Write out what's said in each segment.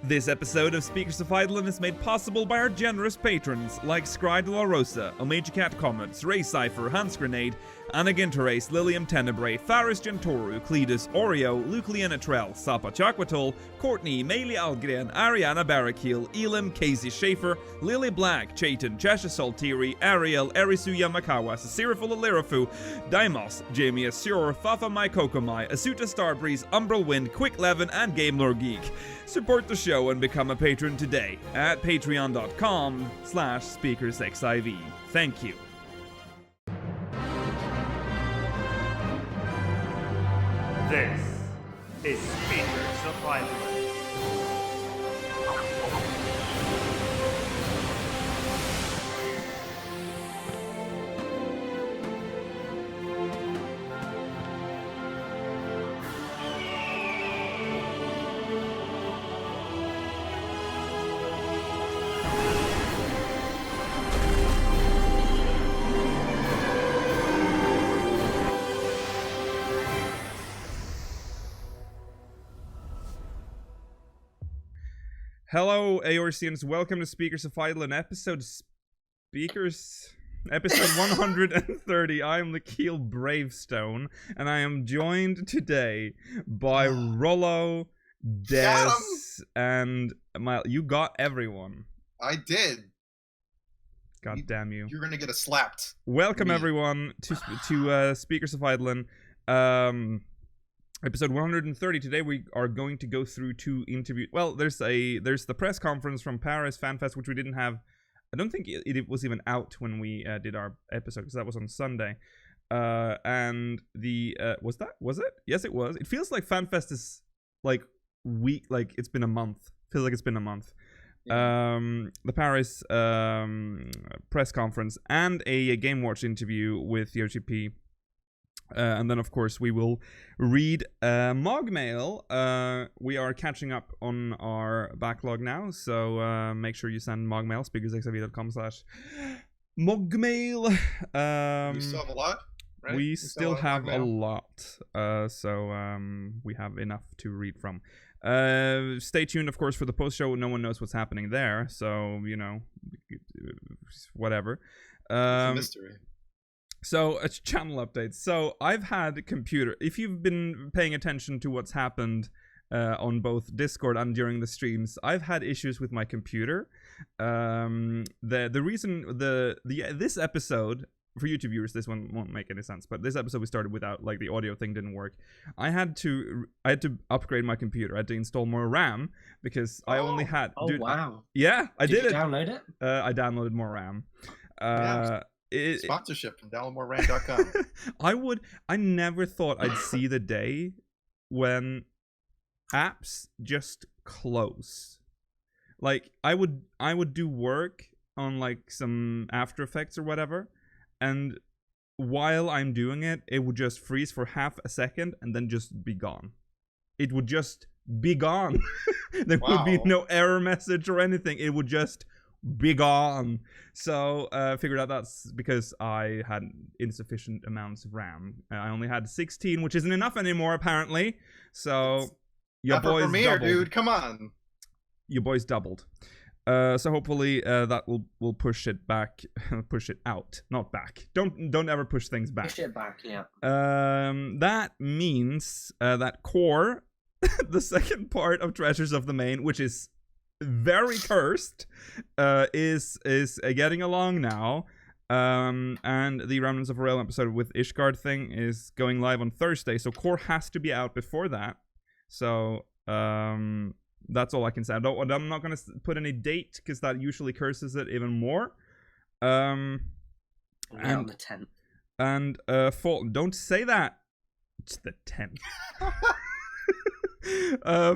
This episode of Speakers of Eidolon is made possible by our generous patrons like Scry de la Rosa, Omega Cat Comets, Ray Cypher, Hans Grenade, Anna Ginterace, Lilium Tenebrae, Faris Gentoru, Cletus, Oreo, Luke Leonatrell, Sapa Chaquatol, Courtney, Mayli Algren, Ariana Barakil, Elam, Casey Schaefer, Lily Black, Chaitan, Chesha Saltiri, Ariel, Erisu Yamakawa, Siriful Alirafu, Daimos, Jamie Assure, Fafa Mai Kokomai, Asuta Starbreeze, Umbral Wind, Quick Levin, and Game Lord Geek. Support the show and become a patron today at patreon.com/SpeakersXIV. Thank you. This is Speakers of Eidolon. Hello, Aorcians. Welcome to Speakers of Eidolon, episode 130. I am Lakeel Bravestone, and I am joined today by Rollo, Des, and you got everyone. I did. God damn you. You're gonna get a slapped. Welcome everyone to Speakers of Eidolon. Episode 130. Today we are going to go through two interviews. Well, there's the press conference from Paris FanFest, which we didn't have. I don't think it was even out when we did our episode, because that was on Sunday. And the was it? Yes, it was. It feels like FanFest is like it's been a month. Feels like it's been a month. Yeah. The Paris press conference and a GameWatch interview with Yoshi-P. And then, of course, we will read Mog Mail. We are catching up on our backlog now, so make sure you send Mog Mail, speakersxiv.com/mogmail. We still have a lot, right? We still have a lot, so we have enough to read from. Stay tuned, of course, for the post-show. No one knows what's happening there, so, you know, whatever. It's a mystery. So, it's channel updates. So, I've had a computer. If you've been paying attention to what's happened on both Discord and during the streams, I've had issues with my computer. The reason this episode, for YouTube viewers, this one won't make any sense, but this episode we started without, like, the audio thing didn't work. I had to upgrade my computer. I had to install more RAM because I only had. Wow! Yeah, I did it. Download it? I downloaded more RAM. Sponsorship from downloadmoreram.com. I never thought I'd see the day when apps just close. Like, I would do work on, like, some After Effects or whatever, and while I'm doing it, it would just freeze for half a second and then just be gone. It would just be gone. There would be no error message or anything. It would just be gone. So figured out that's because I had insufficient amounts of RAM. I only had 16, which isn't enough anymore apparently. So your boys doubled. Dude, come on. Your boys doubled. So hopefully that will push it back, push it out, not back. Don't ever push things back. Push it back, yeah. That means that Core, the second part of Treasures of the Main, which is very cursed, is getting along now, and the Remnants of a Realm episode with Ishgard thing is going live on Thursday, so Core has to be out before that. So that's all I can say. I'm not gonna put any date because that usually curses it even more. On the 10th. And don't say that. It's the 10th.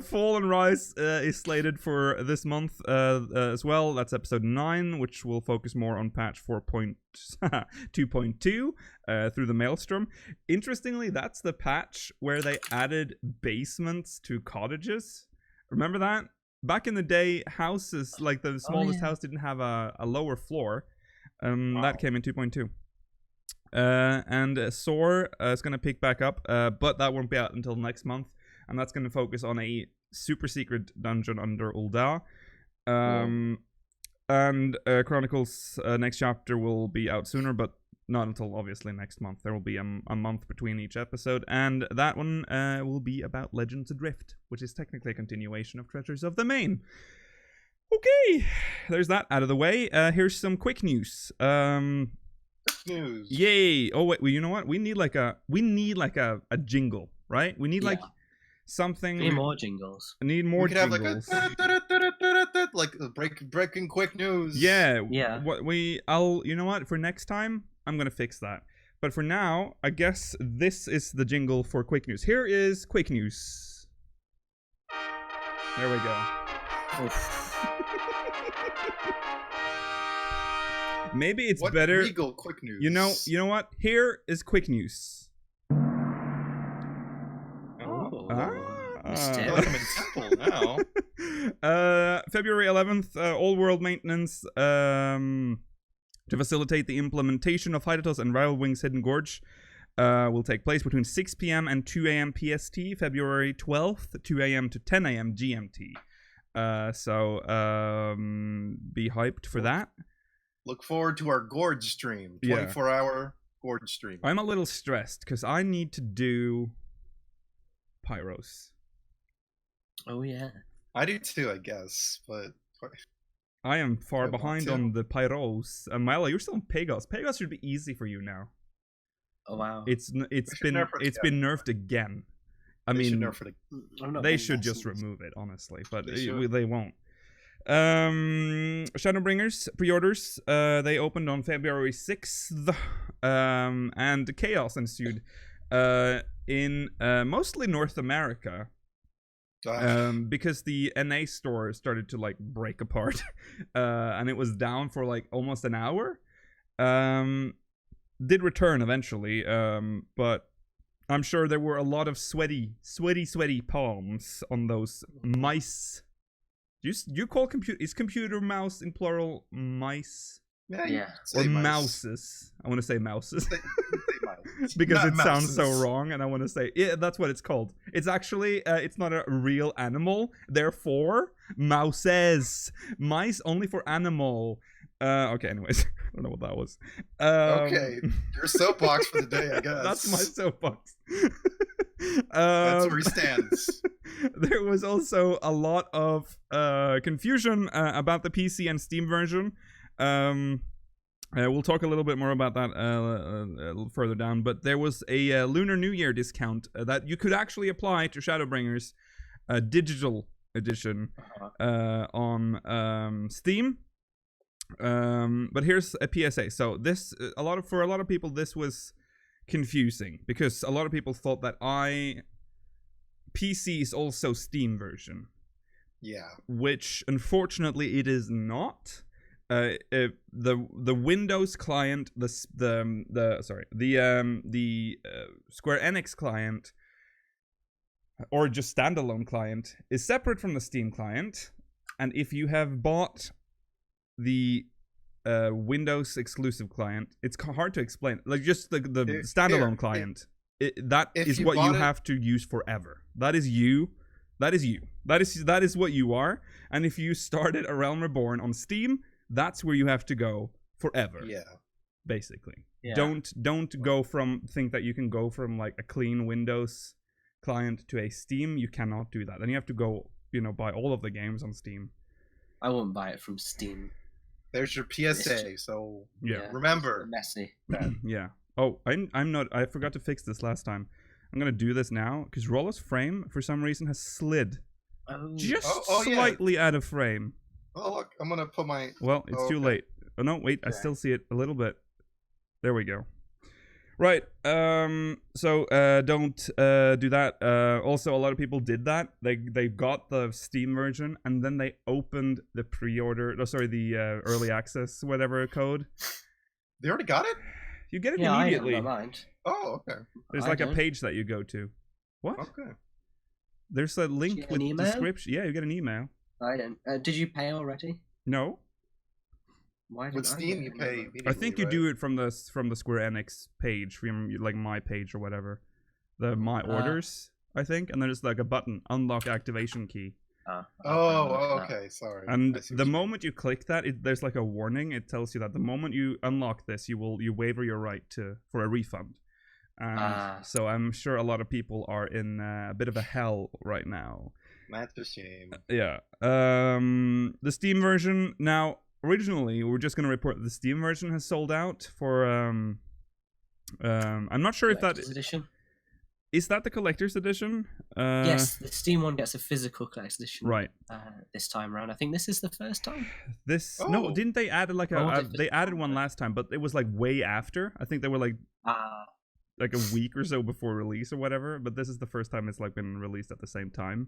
Fall and Rise is slated for this month as well. That's episode 9, which will focus more on patch 4.2.2 through the Maelstrom. Interestingly, that's the patch where they added basements to cottages. Remember that? Back in the day, houses, like the smallest house, didn't have a lower floor. That came in 2.2. And SoH is going to pick back up, but that won't be out until next month. And that's going to focus on a super secret dungeon under Ul'dah. And Chronicles next chapter will be out sooner, but not until obviously next month. There will be a month between each episode, and that one will be about Legends Adrift, which is technically a continuation of Treasures of the Main. Okay, there's that out of the way. Here's some quick news. News. Yay! Oh wait, well, you know what? We need like a jingle, right? We need like something. We need more jingles. Need more jingles. Have like breaking quick news. Yeah. Yeah. You know what? For next time, I'm gonna fix that. But for now, I guess this is the jingle for quick news. Here is quick news. There we go. Maybe it's better. Regal quick news. You know what? Here is quick news. Oh. I feel like I'm in temple now. February 11th, all world maintenance to facilitate the implementation of Hydatos and Rival Wings Hidden Gorge will take place between 6 p.m. and 2 a.m. PST, February 12th, 2 a.m. to 10 a.m. GMT. So be hyped for that. Look forward to our Gorge stream. 24-hour Gorge stream. I'm a little stressed because I need to do Pyros. Oh, yeah. I do too, I guess, but I am far behind on the Pyros. Milo, you're still on Pegos. Pegos should be easy for you now. Oh, wow. It's been nerfed again. I mean, they should just remove it, honestly, but they won't. Shadowbringers pre-orders, they opened on February 6th, and chaos ensued in mostly North America, because the NA store started to like break apart, and it was down for like almost an hour. Did return eventually, but I'm sure there were a lot of sweaty palms on those mice. You call computer mouse in plural mice? Yeah. Or mouses. I want to say mouses. Because it sounds so wrong, and I want to say, yeah, that's what it's called. It's actually, it's not a real animal, therefore, mouses. Mice only for animal. Okay, anyways, I don't know what that was. Okay, your soapbox for the day, I guess. That's my soapbox. That's where he stands. There was also a lot of confusion about the PC and Steam version. We'll talk a little bit more about that a little further down, but there was a Lunar New Year discount that you could actually apply to Shadowbringers digital edition on Steam. But here's a PSA. So this for a lot of people this was confusing because a lot of people thought that PC is also Steam version. Yeah. Which unfortunately it is not. The Windows client, the Square Enix client, or just standalone client, is separate from the Steam client. And if you have bought the Windows exclusive client, it's hard to explain. Like just the standalone client, that is what you have to use forever. That is you. That is you. That is what you are. And if you started A Realm Reborn on Steam, that's where you have to go forever. Yeah. Basically. Yeah. Don't go think that you can go from like a clean Windows client to a Steam. You cannot do that. Then you have to go, buy all of the games on Steam. I won't buy it from Steam. There's your PSA. So remember. Messy. Yeah. Oh, I'm not. I forgot to fix this last time. I'm gonna do this now because Rolla's frame for some reason has slid, just slightly out of frame. Oh look, I'm gonna put my. Well, it's too late. Oh no, wait, I still see it a little bit. There we go. Right. So don't do that. Also, a lot of people did that. They got the Steam version and then they opened the pre-order. Oh, sorry, the early access whatever code. They already got it. You get it immediately. I don't mind. Oh, okay. There's a page that you go to. What? Okay. There's a link with description. Yeah, you get an email. I don't. Did you pay already? No. Why with Steam, you pay. I think you do it from the Square Enix page, from like my page or whatever. The my orders. I think, and there's like a button, unlock activation key. Okay, sorry. And the moment you click that, there's like a warning. It tells you that the moment you unlock this, you waiver your right for a refund. So I'm sure a lot of people are in a bit of a hell right now. That's a shame. Yeah. The Steam version, now, originally, we were just going to report that the Steam version has sold out for, I'm not sure if that... Edition? Is that the collector's edition? Yes, the Steam one gets a physical collector's edition. Right. This time around, I think this is the first time. No, didn't they add like they added one last time, but it was like way after. I think they were like a week or so before release or whatever. But this is the first time it's like been released at the same time.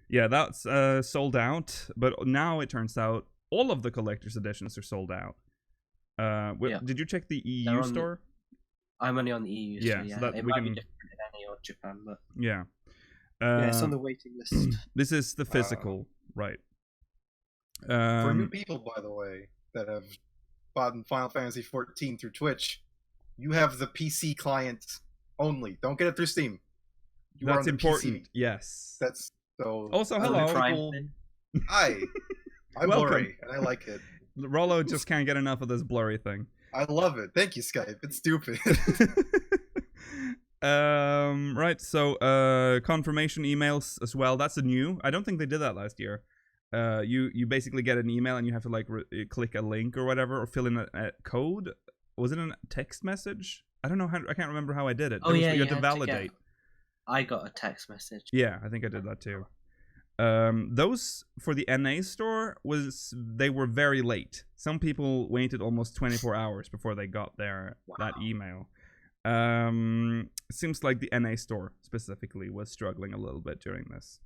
Yeah, that's sold out. But now it turns out all of the collector's editions are sold out. Did you check the EU store? I'm only on the EU. Yeah, so so that it we might can... be different in any or Japan, but yeah. it's on the waiting list. This is the physical, right? For new people, by the way, that have bought Final Fantasy XIV through Twitch, you have the PC client only. Don't get it through Steam. That's important. PC. Yes. That's so. Also, hello. Hi. I'm blurry, and I like it. Rollo just can't get enough of this blurry thing. I love it. Thank you, Skype. It's stupid. Right, so confirmation emails as well. That's a new. I don't think they did that last year. You basically get an email and you have to like click a link or whatever, or fill in a code. Was it a text message? I don't know how. I can't remember how I did it. You had to validate. I got a text message. Yeah, I think I did that too. Those for the NA store they were very late. Some people waited almost 24 hours before they got that email. Seems like the NA store specifically was struggling a little bit during this.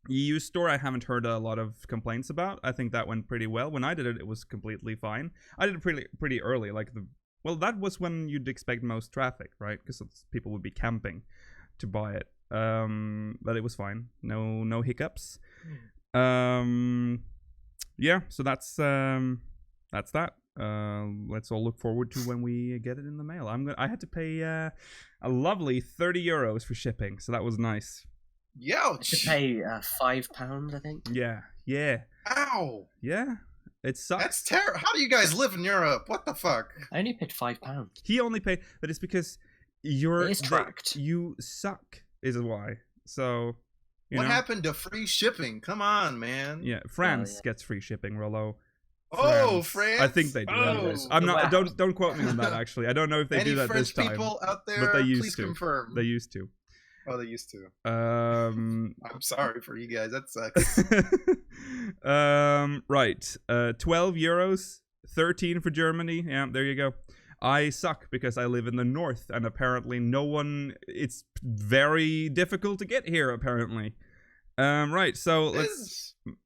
EU store, I haven't heard a lot of complaints about. I think that went pretty well. When I did it, it was completely fine. I did it pretty early, that was when you'd expect most traffic, right? Because people would be camping to buy it. But it was fine. No hiccups. Yeah, so that's that. Let's all look forward to when we get it in the mail. I had to pay a lovely €30 for shipping, so that was nice. Youch! I should pay £5, I think. Yeah. Ow! Yeah. It sucks. That's terrible. How do you guys live in Europe? What the fuck? I only paid £5. He only paid, but it's because It is tracked. You suck, is why. So, what happened to free shipping? Come on, man. Yeah, France gets free shipping, Rollo. France! I think they do. Anyways. I'm not. Don't quote me on that. Actually, I don't know if they do that French this time. People out there, but they used please to. Confirm. They used to. Oh, they used to. I'm sorry for you guys. That sucks. Right. €12, 13 for Germany. Yeah, there you go. I suck because I live in the north, and apparently it's very difficult to get here, apparently. Right, so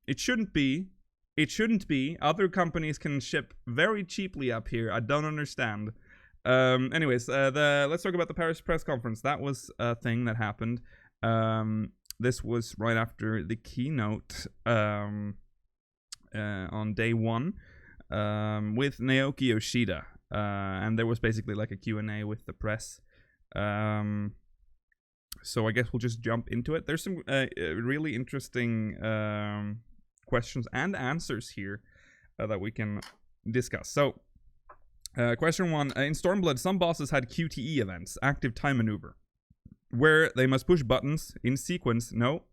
it shouldn't be. Other companies can ship very cheaply up here. I don't understand. Anyways, let's talk about the Paris press conference. That was a thing that happened. This was right after the keynote on day one with Naoki Yoshida. And there was basically like a Q&A with the press. So I guess we'll just jump into it. There's some really interesting questions and answers here that we can discuss. So, question 1. In Stormblood, some bosses had QTE events, active time maneuver, where they must push buttons in sequence. No,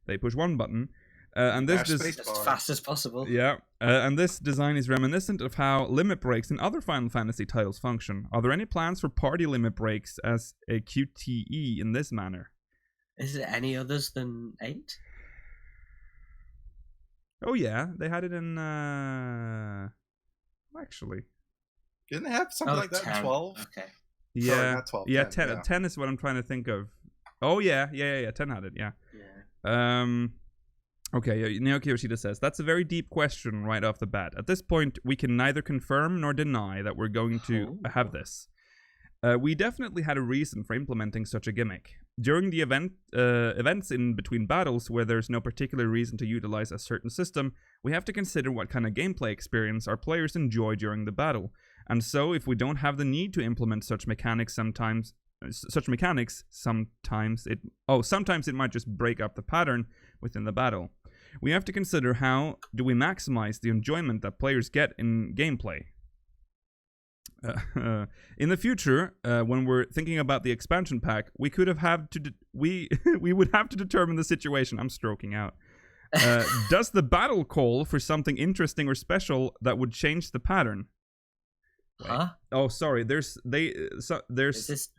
they push one button. And this as fast as possible. Yeah, and this design is reminiscent of how limit breaks in other Final Fantasy titles function. Are there any plans for party limit breaks as a QTE in this manner? Is it any others than 8? Oh yeah, they had it in actually. Didn't they have something like that 10. in 12? Okay. Yeah, sorry, not 12. Yeah, 10, 10. 10 is what I'm trying to think of. Oh yeah. 10 had it. Yeah. Okay, Naoki Yoshida says, that's a very deep question right off the bat. At this point, we can neither confirm nor deny that we're going to have this. We definitely had a reason for implementing such a gimmick. During the events in between battles where there's no particular reason to utilize a certain system, we have to consider what kind of gameplay experience our players enjoy during the battle. And so, if we don't have the need to implement such mechanics sometimes, such mechanics, sometimes it might just break up the pattern within the battle. We have to consider how do we maximize the enjoyment that players get in gameplay. In the future, when we're thinking about the expansion pack, we would have to determine the situation. I'm stroking out. Does the battle call for something interesting or special that would change the pattern? Huh? Oh, sorry. There's Is this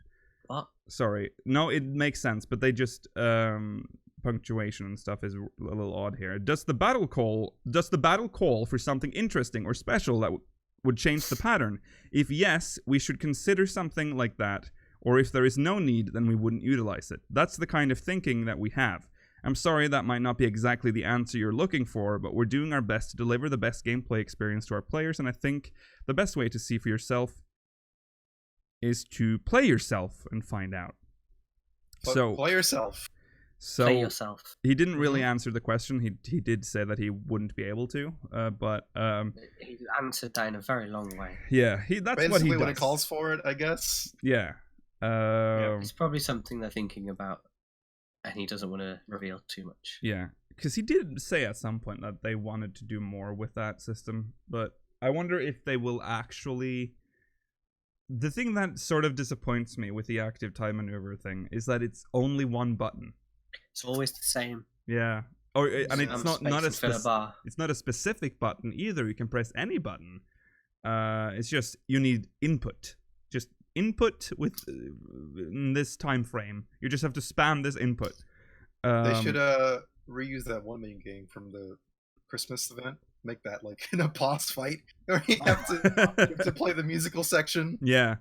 what? Sorry. No, it makes sense, but they just punctuation and stuff is a little odd here. Does the battle call for something interesting or special that would change the pattern? If yes, we should consider something like that, or if there is no need, then we wouldn't utilize it. That's the kind of thinking that we have. I'm sorry that might not be exactly the answer you're looking for, but we're doing our best to deliver the best gameplay experience to our players, and I think the best way to see for yourself is to play yourself and find out. Play yourself. So Play yourself. He didn't really answer the question. He did say that he wouldn't be able to, but He answered that in a very long way. yeah, that's Basically what he does. when it calls for it, I guess. Yeah. It's probably something they're thinking about, and he doesn't want to reveal too much. Yeah, because he did say at some point that they wanted to do more with that system, but I wonder if they will actually... The thing that sort of disappoints me with the active time maneuver thing is that it's only one button. It's always the same. Yeah. And it's not a specific button either. You can press any button. It's just you need input. Just input in this time frame. You just have to spam this input. They should reuse that one main game from the Christmas event. Make that like in a boss fight, or you have to play the musical section. Yeah.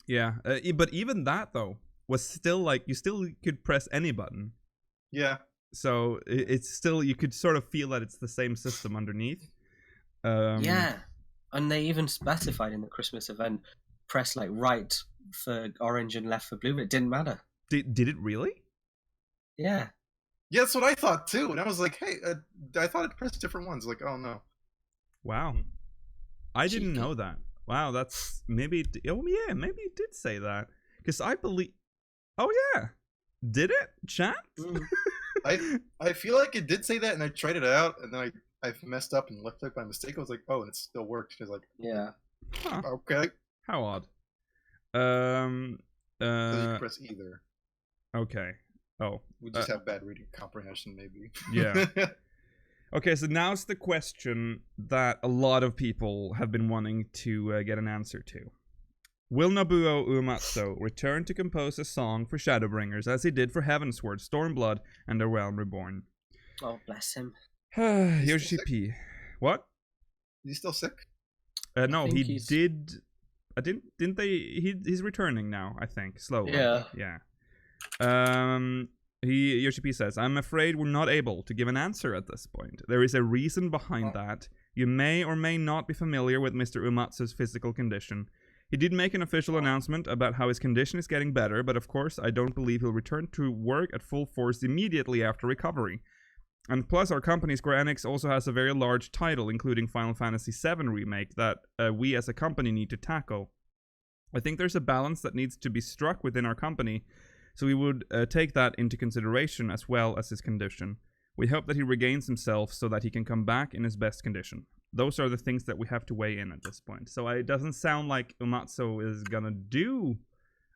Yeah. But even that though was still like you still could press any button. Yeah. So it's still you could sort of feel that it's the same system underneath. Yeah, and they even specified in the Christmas event, press like right for orange and left for blue, but it didn't matter. Did it really? Yeah. Yeah, that's what I thought too, and I was like, "Hey, I thought it pressed different ones." Like, oh no! Wow, I didn't know that. Wow, that's maybe. Oh yeah, maybe it did say that because I believe. Oh yeah, did it, chat? I feel like it did say that, and I tried it out, and then I messed up and left it by mistake. I was like, oh, and it still worked. I was like, yeah, huh. Okay. How odd. So you can press either. Okay. Oh, we just have bad reading comprehension, maybe. Yeah. Okay, so now's the question that a lot of people have been wanting to get an answer to. Will Nobuo Uematsu return to compose a song for Shadowbringers as he did for Heavensward, Stormblood, and A Realm Reborn? Oh, bless him. Yoshi-P. What? Is he still sick? No, he did. Didn't they? He's returning now, I think, slowly. Yeah. Yeah. Yoshi-P says, I'm afraid we're not able to give an answer at this point. There is a reason behind that. You may or may not be familiar with Mr. Uematsu's physical condition. He did make an official announcement about how his condition is getting better, but of course I don't believe he'll return to work at full force immediately after recovery. And plus our company Square Enix also has a very large title, including Final Fantasy VII Remake, that we as a company need to tackle. I think there's a balance that needs to be struck within our company, so we would take that into consideration as well as his condition. We hope that he regains himself so that he can come back in his best condition. Those are the things that we have to weigh in at this point. So it doesn't sound like Uematsu is gonna do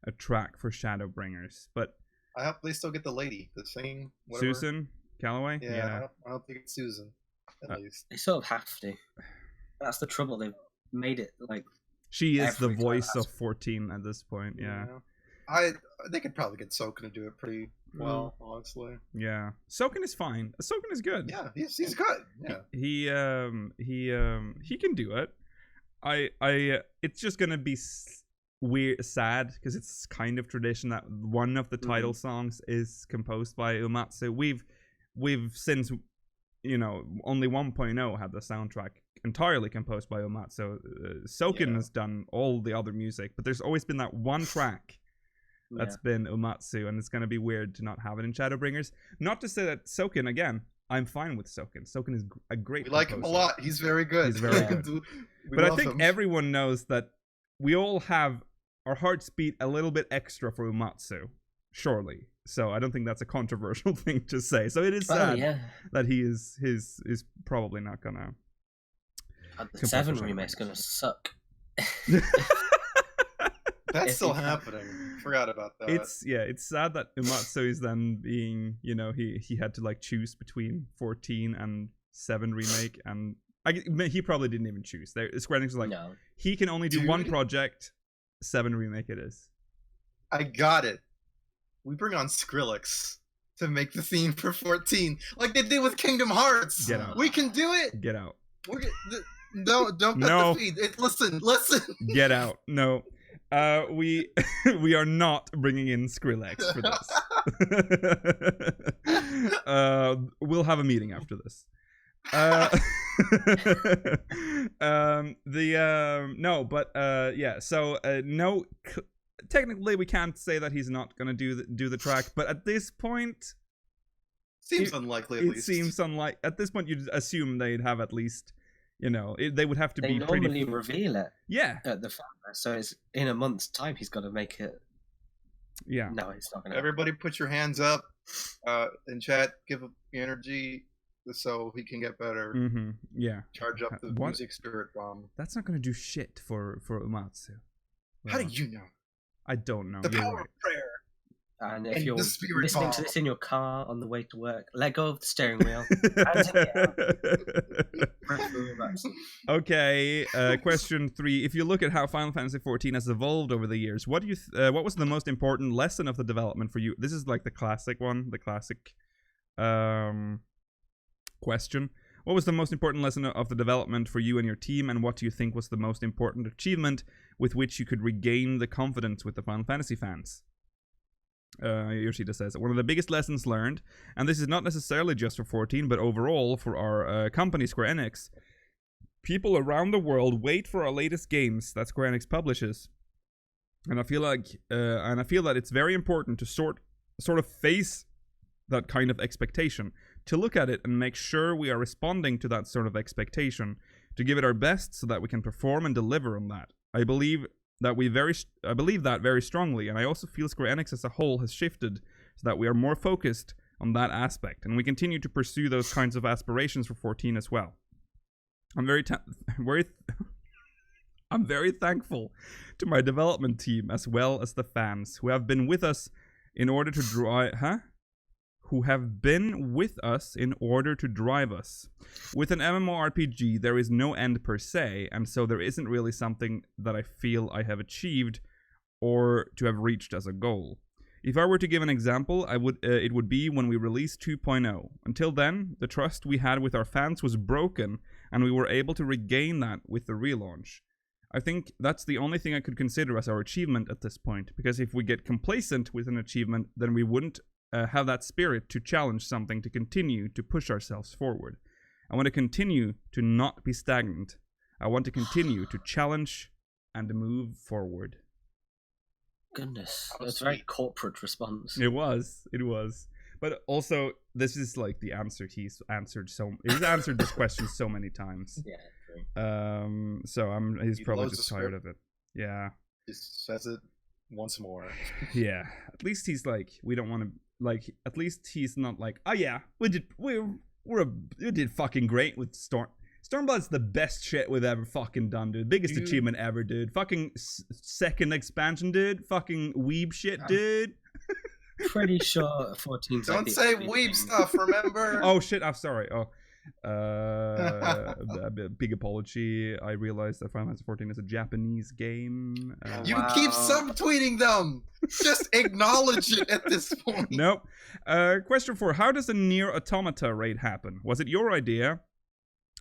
a track for Shadowbringers, but I hope they still get the lady, the same whatever. Susan Calloway. Yeah. I don't think it's Susan. At least They sort of have to. That's the trouble. They've made it like she is the voice of 14 at this point. Yeah. They could probably get Soken to do it pretty well, honestly. Yeah, Soken is fine. Soken is good. Yeah, he's good. Yeah, he can do it. It's just gonna be weird, sad because it's kind of tradition that one of the title songs is composed by Uematsu. We've since only 1.0 had the soundtrack entirely composed by Uematsu. Soken has done all the other music, but there's always been that one track that's been Uematsu, and it's going to be weird to not have it in Shadowbringers. Not to say that Soken, again, I'm fine with Soken. Soken is a great composer. We like him a lot. He's very good. He's very good. But I think everyone knows that we all have our hearts beat a little bit extra for Uematsu, surely. So I don't think that's a controversial thing to say. So it is sad that he is probably not gonna. The 7 remake's gonna suck. That's still happening. Forgot about that. It's sad that Uematsu is then being, he had to like choose between 14 and 7 remake, and he probably didn't even choose. Square Enix was like, no. He can only do one project. 7 remake it is. I got it. We bring on Skrillex to make the theme for 14, like they did with Kingdom Hearts. Get out. We can do it. Get out. Don't cut the feed. Listen. Get out. No. We are not bringing in Skrillex for this. We'll have a meeting after this. No. Technically, we can't say that he's not gonna do the track, but at this point, seems unlikely. At least it seems unlikely. At this point, you'd assume they'd have at least. They would have to be pretty... They normally reveal it. Yeah. At the so it's in a month's time. He's got to make it. Yeah. No, it's not going to. Everybody, put your hands up in chat. Give up energy so he can get better. Mm-hmm. Yeah. Charge up the music spirit bomb. That's not going to do shit for Uematsu. How do you know? I don't know. The power of prayer. And if you're listening to this in your car on the way to work, let go of the steering wheel. Okay, question 3. If you look at how Final Fantasy XIV has evolved over the years, what was the most important lesson of the development for you? This is like the classic one, the classic question. What was the most important lesson of the development for you and your team, and what do you think was the most important achievement with which you could regain the confidence with the Final Fantasy fans? Yoshida says, one of the biggest lessons learned, and this is not necessarily just for 14, but overall for our company, Square Enix, people around the world wait for our latest games that Square Enix publishes. And I feel that it's very important to sort of face that kind of expectation, to look at it and make sure we are responding to that sort of expectation, to give it our best so that we can perform and deliver on that. I believe that very strongly, and I also feel Square Enix as a whole has shifted so that we are more focused on that aspect, and we continue to pursue those kinds of aspirations for 14 as well. I'm very thankful to my development team as well as the fans who have been with us in order to drive us. With an MMORPG, there is no end per se, and so there isn't really something that I feel I have achieved or to have reached as a goal. If I were to give an example, it would be when we released 2.0. Until then, the trust we had with our fans was broken, and we were able to regain that with the relaunch. I think that's the only thing I could consider as our achievement at this point, because if we get complacent with an achievement, then we wouldn't have that spirit to challenge something, to continue to push ourselves forward. I want to continue to not be stagnant. I want to continue to challenge and move forward. Goodness, that's a very corporate response. It was. But also, this is like the answer he's answered this question so many times. Yeah, true. So he's probably just tired of it. Yeah. He says it once more. Yeah. At least he's like, we don't want to. Like, at least he's not like, oh yeah, we did fucking great with Stormblood's the best shit we've ever fucking done, dude. Biggest achievement ever, dude. Fucking second expansion, dude. Fucking weeb shit, dude. Pretty sure 14. Don't say weeb stuff, remember? Oh shit, I'm sorry. Big apology. I realized that Final Fantasy XIV is a Japanese game. You keep subtweeting them. Just acknowledge it at this point. Nope. Question 4. How does a Nier Automata raid happen? Was it your idea,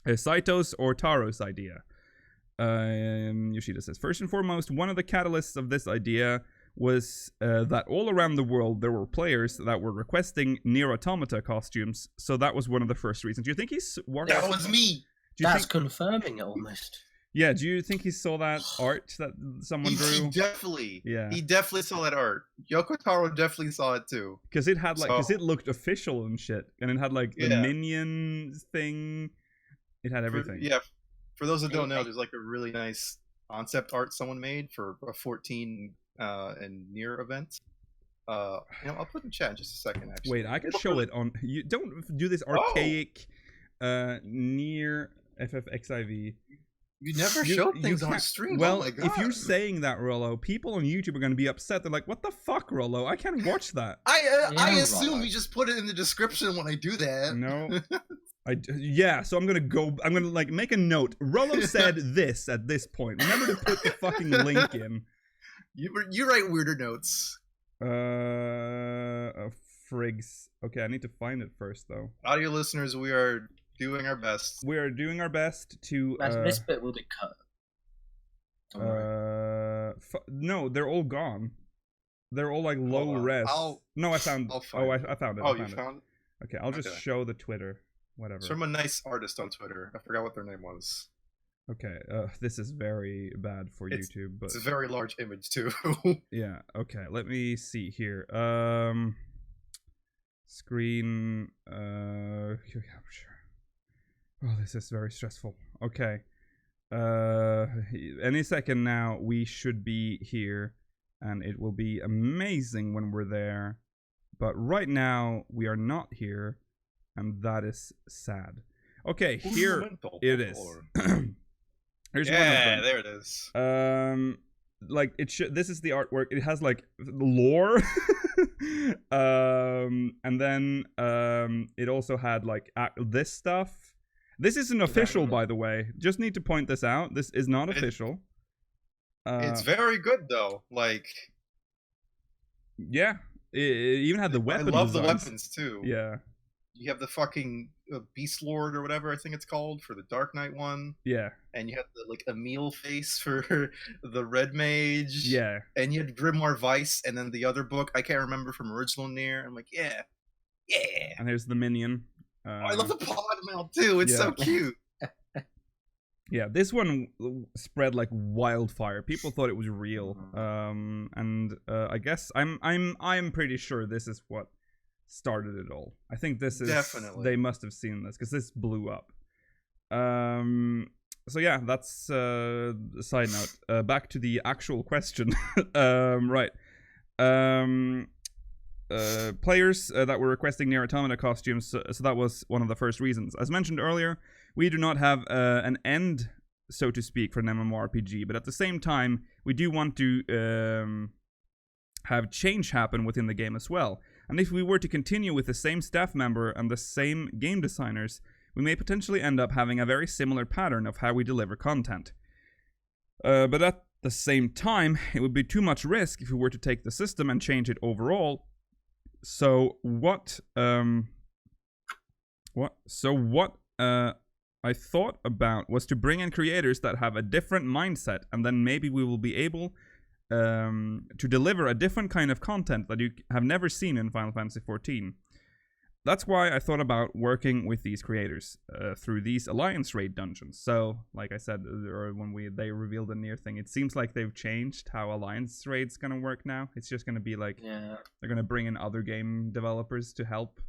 Saito's, or Taro's idea? Yoshida says, first and foremost, one of the catalysts of this idea was that all around the world there were players that were requesting Nier Automata costumes, so that was one of the first reasons. Do you think he's... That was me! That's confirming it almost. Yeah, do you think he saw that art that someone drew? He definitely. Yeah. He definitely saw that art. Yoko Taro definitely saw it too. Because it had like, because it looked official and shit, and it had like the minion thing. It had everything. For those that don't know, there's like a really nice concept art someone made for a 14 and Nier event. I'll put in chat in just a second. Actually, wait, I can show it on. You don't do this archaic Nier FFXIV. You never showed things on stream. Well, oh my God. if you're saying that, Rollo, people on YouTube are going to be upset. They're like, "What the fuck, Rollo? I can't watch that." I assume you just put it in the description when I do that. No. So I'm gonna like make a note. Rollo said this at this point. Remember to put the fucking link in. You write weirder notes. Frigs. Okay, I need to find it first though. Audio listeners, we are doing our best. We are doing our best to. This bit will be cut. No, they're all gone. They're all like low res. No, I found. I found it. Oh, you found it? Okay, I'll just show the Twitter. Whatever. It's from a nice artist on Twitter. I forgot what their name was. Okay, this is very bad for YouTube, but it's a very large image too. Yeah. Okay, let me see here. Screen capture. Oh, this is very stressful. Okay. Any second now we should be here, and it will be amazing when we're there. But right now we are not here, and that is sad. Okay, here it is. Here's one of them. There it is. Like it should. This is the artwork. It has like lore, and then it also had like this stuff. This isn't official, by the way. Just need to point this out. This is not official. It's very good though. Like, yeah, it even had the weapons. I love the designs. weapons too. Yeah. You have the fucking Beast Lord or whatever I think it's called for the Dark Knight one. Yeah. And you have the like Emil face for the Red Mage. Yeah. And you had Grimoire Vice, and then the other book I can't remember from original Nier. I'm like, yeah. And here's the minion. I love the pod mount too. It's so cute. Yeah, this one spread like wildfire. People thought it was real. And I guess I'm pretty sure this is what started it all. I think this is definitely. They must have seen this because this blew up. So yeah, that's a side note. Back to the actual question. Right. Players that were requesting Nier Automata costumes, so that was one of the first reasons. As mentioned earlier, we do not have an end, so to speak, for an MMORPG, but at the same time, we do want to have change happen within the game as well. And if we were to continue with the same staff member and the same game designers, we may potentially end up having a very similar pattern of how we deliver content. But at the same time, it would be too much risk if we were to take the system and change it overall. So what I thought about was to bring in creators that have a different mindset, and then maybe we will be able to deliver a different kind of content that you have never seen in Final Fantasy XIV. That's why I thought about working with these creators through these Alliance Raid dungeons. So, like I said, or when they revealed the Nier thing, it seems like they've changed how Alliance Raid's gonna work now. It's just gonna be like they're gonna bring in other game developers to help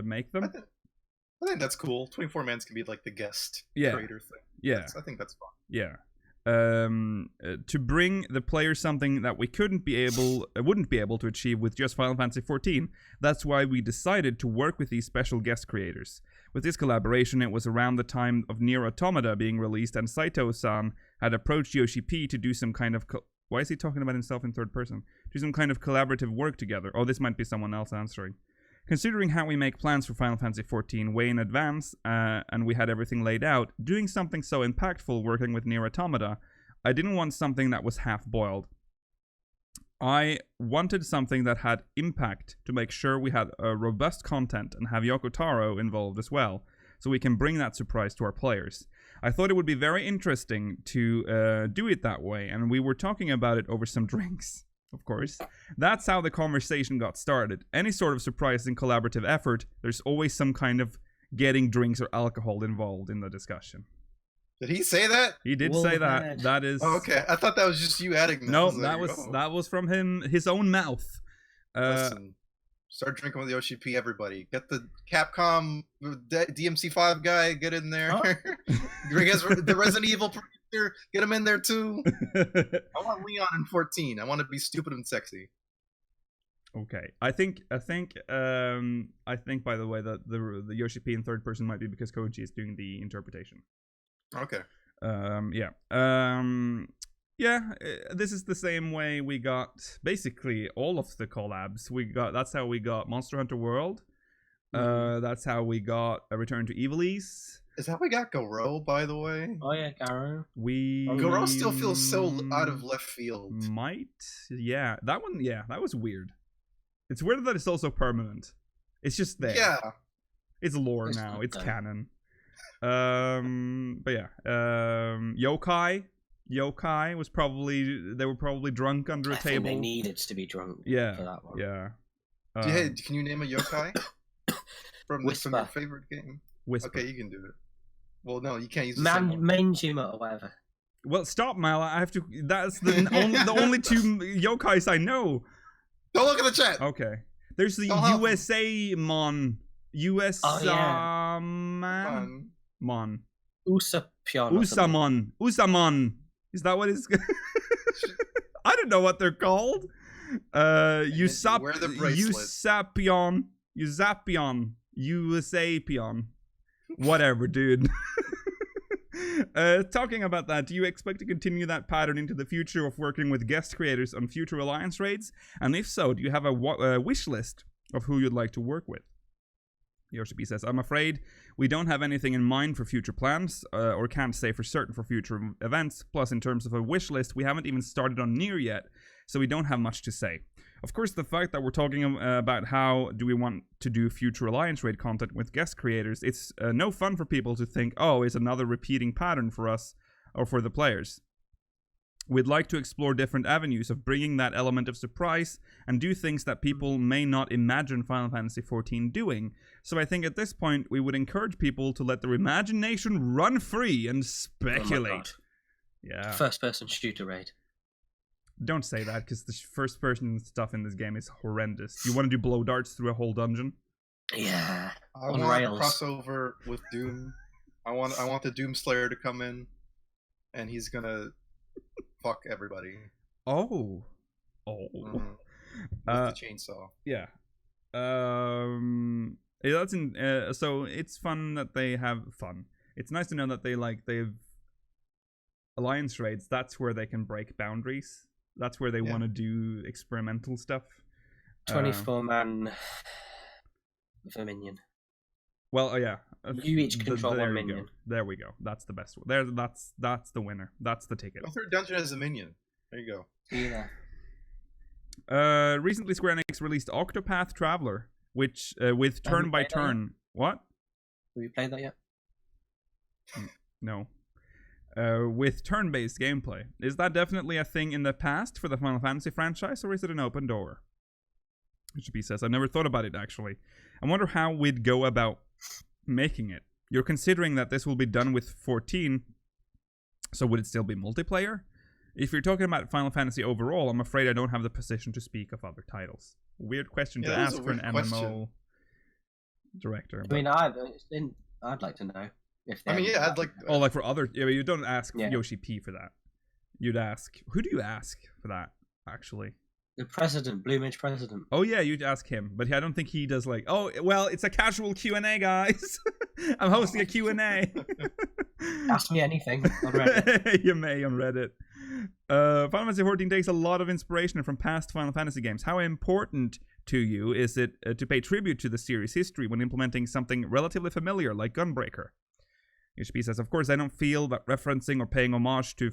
make them. I think that's cool. 24 Mans can be like the guest creator thing. Yeah, I think that's fun. Yeah. To bring the player something that we wouldn't be able to achieve with just Final Fantasy XIV. That's why we decided to work with these special guest creators. With this collaboration, it was around the time of Nier Automata being released, and Saito-san had approached Yoshi-P to do some kind of why is he talking about himself in third person? Do some kind of collaborative work together. Oh, this might be someone else answering. Considering how we make plans for Final Fantasy XIV way in advance, and we had everything laid out, doing something so impactful working with Nier Automata, I didn't want something that was half-boiled. I wanted something that had impact to make sure we had robust content and have Yoko Taro involved as well, so we can bring that surprise to our players. I thought it would be very interesting to do it that way, and we were talking about it over some drinks. Of course. That's how the conversation got started. Any sort of surprising collaborative effort, there's always some kind of getting drinks or alcohol involved in the discussion. Did he say that? He did say that. That is... Oh, okay. I thought that was just you adding that. No, that was from his own mouth. Listen, start drinking with Yoshi-P, everybody. Get the Capcom DMC5 guy, get in there. Huh? Bring us the Resident Evil there. Get him in there too. I want Leon in 14. I want to be stupid and sexy. Okay, I think. By the way, that the Yoshi-P in third person might be because Koji is doing the interpretation. Okay. This is the same way we got basically all of the collabs. That's how we got Monster Hunter World. That's how we got a Return to Evilise. Is that how we got Garo, by the way? Oh yeah, Garo. Garo still feels so out of left field. Yeah, that one. Yeah, that was weird. It's weird that it's also permanent. It's just there. Yeah. It's lore now. It's canon. But yeah, Yokai was they were probably drunk under a table. They needed to be drunk. Yeah, for that one. yeah. Can you name a yokai from your favorite game? Whisper. Okay, you can do it. Well, no, you can't use the Manjima or whatever. Well, stop, Mal. I have to. That's the only two yokais I know. Don't look at the chat. Okay. There's the USA Mon. Mon. Usapion. Usamon. Is that what it's? I don't know what they're called. Usapion. Usapion. Whatever, dude. Talking about that, do you expect to continue that pattern into the future of working with guest creators on future alliance raids? And if so, do you have a wish list of who you'd like to work with? Yoshi-P says, I'm afraid we don't have anything in mind for future plans, or can't say for certain for future events. Plus, in terms of a wish list, we haven't even started on Nier yet, so we don't have much to say. Of course, the fact that we're talking about how do we want to do future Alliance Raid content with guest creators, it's no fun for people to think, oh, it's another repeating pattern for us or for the players. We'd like to explore different avenues of bringing that element of surprise and do things that people may not imagine Final Fantasy XIV doing. So I think at this point, we would encourage people to let their imagination run free and speculate. Yeah. First-person shooter raid. Don't say that, because the first-person stuff in this game is horrendous. You want to do blow darts through a whole dungeon? Yeah. I want a crossover with Doom. I want the Doom Slayer to come in, and he's gonna fuck everybody. Oh. With the chainsaw. Yeah. That's so it's fun that they have fun. It's nice to know that they've alliance raids. That's where they can break boundaries. That's where they want to do experimental stuff. 24-man minion. Well, yeah. You each control one minion. There we go. That's the best one. That's the winner. That's the ticket. The third dungeon has a minion. There you go. Yeah. Recently, Square Enix released Octopath Traveler, which with turn by turn. What? Have you played that yet? No. With turn-based gameplay. Is that definitely a thing in the past for the Final Fantasy franchise, or is it an open door? Yoshi-P says, I've never thought about it, actually. I wonder how we'd go about making it. You're considering that this will be done with 14, so would it still be multiplayer? If you're talking about Final Fantasy overall, I'm afraid I don't have the position to speak of other titles. Weird question to ask for an MMO director. I mean, I'd like to know. I'd like. Oh, like for other. Yeah, but you don't ask Yoshi-P for that. You'd ask. Who do you ask for that? Actually, the president, Blue Mage president. Oh yeah, you'd ask him, but I don't think he does. Like, oh well, it's a casual Q&A, guys. I'm hosting a Q&A. Ask me anything on Reddit. You may on Reddit. Final Fantasy XIV takes a lot of inspiration from past Final Fantasy games. How important to you is it to pay tribute to the series' history when implementing something relatively familiar like Gunbreaker? Yoshi-P says, of course, I don't feel that referencing or paying homage to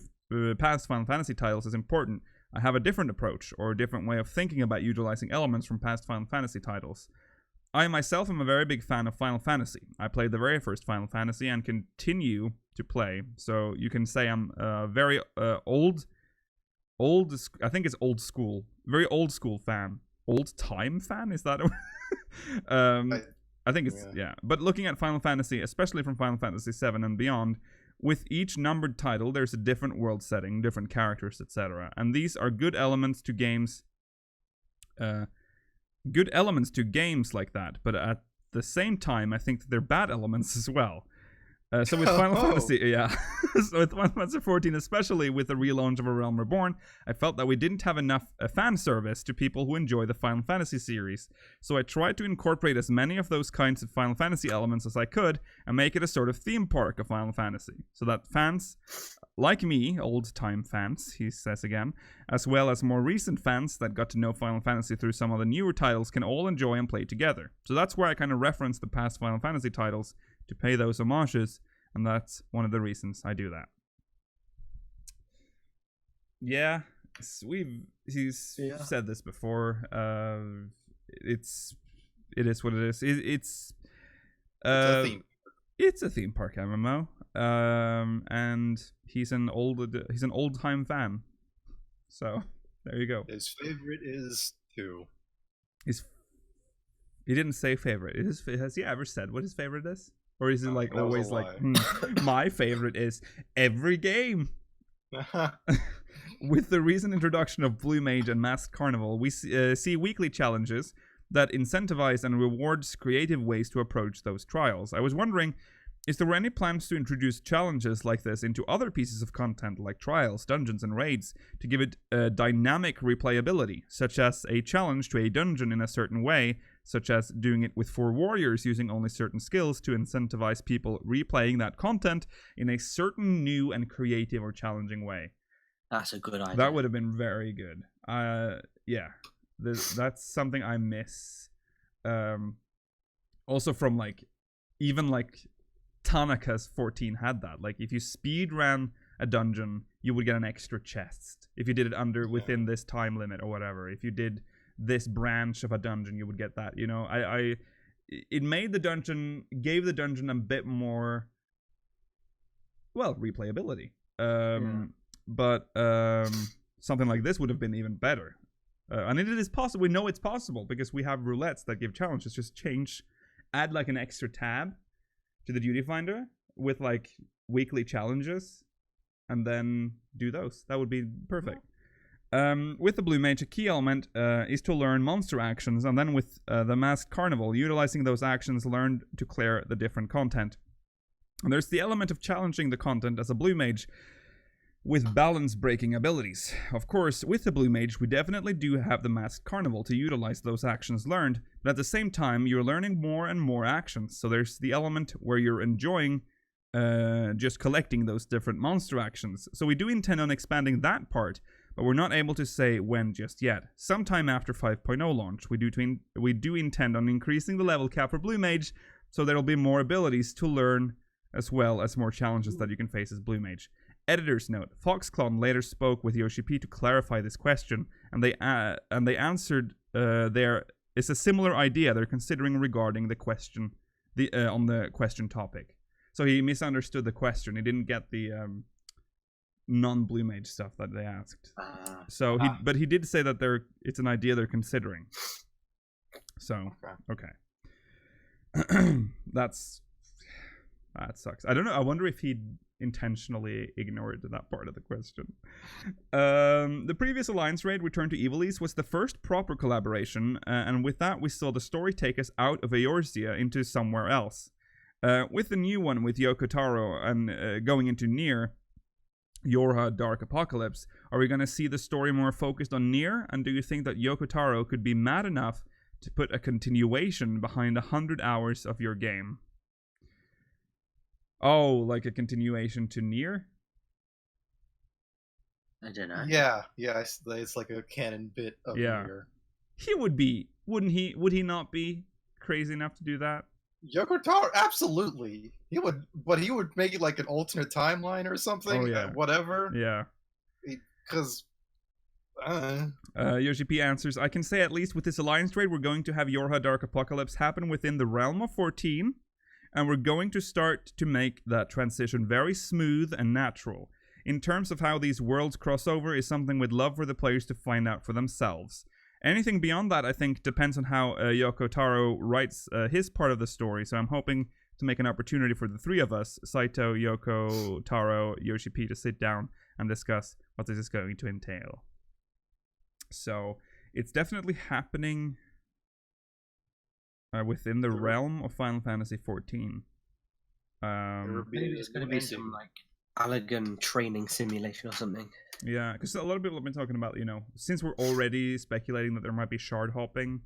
past Final Fantasy titles is important. I have a different approach, or a different way of thinking about utilizing elements from past Final Fantasy titles. I myself am a very big fan of Final Fantasy. I played the very first Final Fantasy and continue to play, so you can say I'm very old, I think it's old school, very old school fan. Old time fan? Is that I think it's, yeah. But looking at Final Fantasy, especially from Final Fantasy VII and beyond, with each numbered title, there's a different world setting, different characters, etc. And these are good elements to games. Good elements to games like that. But at the same time, I think that they're bad elements as well. So with Final Fantasy, yeah. So with Final Fantasy 14, especially with the relaunch of A Realm Reborn, I felt that we didn't have enough fan service to people who enjoy the Final Fantasy series. So I tried to incorporate as many of those kinds of Final Fantasy elements as I could and make it a sort of theme park of Final Fantasy, so that fans like me, old-time fans, he says again, as well as more recent fans that got to know Final Fantasy through some of the newer titles can all enjoy and play together. So that's where I kind of reference the past Final Fantasy titles to pay those homages, and that's one of the reasons I do that. Yeah, he's said this before. It is what it is. It's a theme. It's a theme park MMO, and he's an old-time fan. So there you go. His favorite is 2. He didn't say favorite. Has he ever said what his favorite is? Or is it like always like, my favorite is every game? With the recent introduction of Blue Mage and Masked Carnival, we see weekly challenges that incentivize and rewards creative ways to approach those trials. I was wondering, is there any plans to introduce challenges like this into other pieces of content like trials, dungeons, and raids to give it dynamic replayability, such as a challenge to a dungeon in a certain way, such as doing it with 4 warriors using only certain skills to incentivize people replaying that content in a certain new and creative or challenging way? That's a good idea. That would have been very good. Yeah, that's something I miss. Also from like, even like Tanaka's 14 had that. Like if you speed ran a dungeon, you would get an extra chest if you did it within this time limit or whatever. If you did this branch of a dungeon, you would get that. You know, it made the dungeon, gave the dungeon a bit more, well, replayability. But something like this would have been even better. And it is possible. We know it's possible because we have roulettes that give challenges. Just add like an extra tab to the duty finder with like weekly challenges, and then do those. That would be perfect. With the Blue Mage, a key element is to learn monster actions, and then with the Masked Carnival, utilizing those actions learned to clear the different content. And there's the element of challenging the content as a Blue Mage with balance-breaking abilities. Of course, with the Blue Mage, we definitely do have the Masked Carnival to utilize those actions learned, but at the same time, you're learning more and more actions. So there's the element where you're enjoying just collecting those different monster actions. So we do intend on expanding that part, but we're not able to say when just yet. Sometime after 5.0 launch, we do intend on increasing the level cap for Blue Mage, so there'll be more abilities to learn, as well as more challenges that you can face as Blue Mage. Editor's note: Foxclone later spoke with Yoshi-P to clarify this question, and they answered there is a similar idea they're considering regarding the question, on the question topic. So he misunderstood the question. He didn't get the non-Blue Mage stuff that they asked. But he did say that it's an idea they're considering. So okay. That sucks. I don't know. I wonder if he intentionally ignored that part of the question. The previous Alliance raid, Return to Evil East, was the first proper collaboration, and with that we saw the story take us out of Eorzea into somewhere else. With the new one with Yoko Taro and going into Nier, Yorha Dark Apocalypse, are we going to see the story more focused on Nier? And do you think that Yoko Taro could be mad enough to put a continuation behind 100 hours of your game? Oh, like a continuation to Nier? I don't know. Yeah, it's like a canon bit of Nier. He would be, wouldn't he? Would he not be crazy enough to do that? Yoko Taro, absolutely. He would, but he would make it like an alternate timeline or something. Oh, yeah. Whatever. Yeah. Because Yoshi-P answers, I can say at least with this Alliance trade, we're going to have Yorha Dark Apocalypse happen within the realm of 14, and we're going to start to make that transition very smooth and natural. In terms of how these worlds cross over is something we'd love for the players to find out for themselves. Anything beyond that, I think, depends on how Yoko Taro writes his part of the story, so I'm hoping to make an opportunity for the three of us, Saito, Yoko, Taro, Yoshi-P, to sit down and discuss what this is going to entail. So, it's definitely happening within the realm of Final Fantasy XIV. Maybe it's going to be some like Allegan training simulation or something. Yeah, because a lot of people have been talking about, since we're already speculating that there might be shard hopping,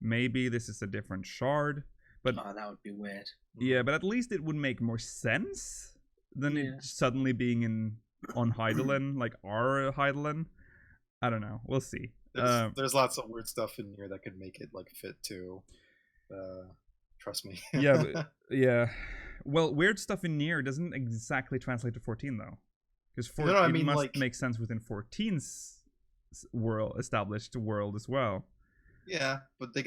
maybe this is a different shard. But that would be weird. Yeah, but at least it would make more sense than it suddenly being on Hydaelyn, like our Hydaelyn. I don't know. We'll see. There's lots of weird stuff in here that could make it like fit too. Trust me. yeah. Well, weird stuff in Nier doesn't exactly translate to 14 though, because 14 must make sense within 14's established world as well. Yeah, but they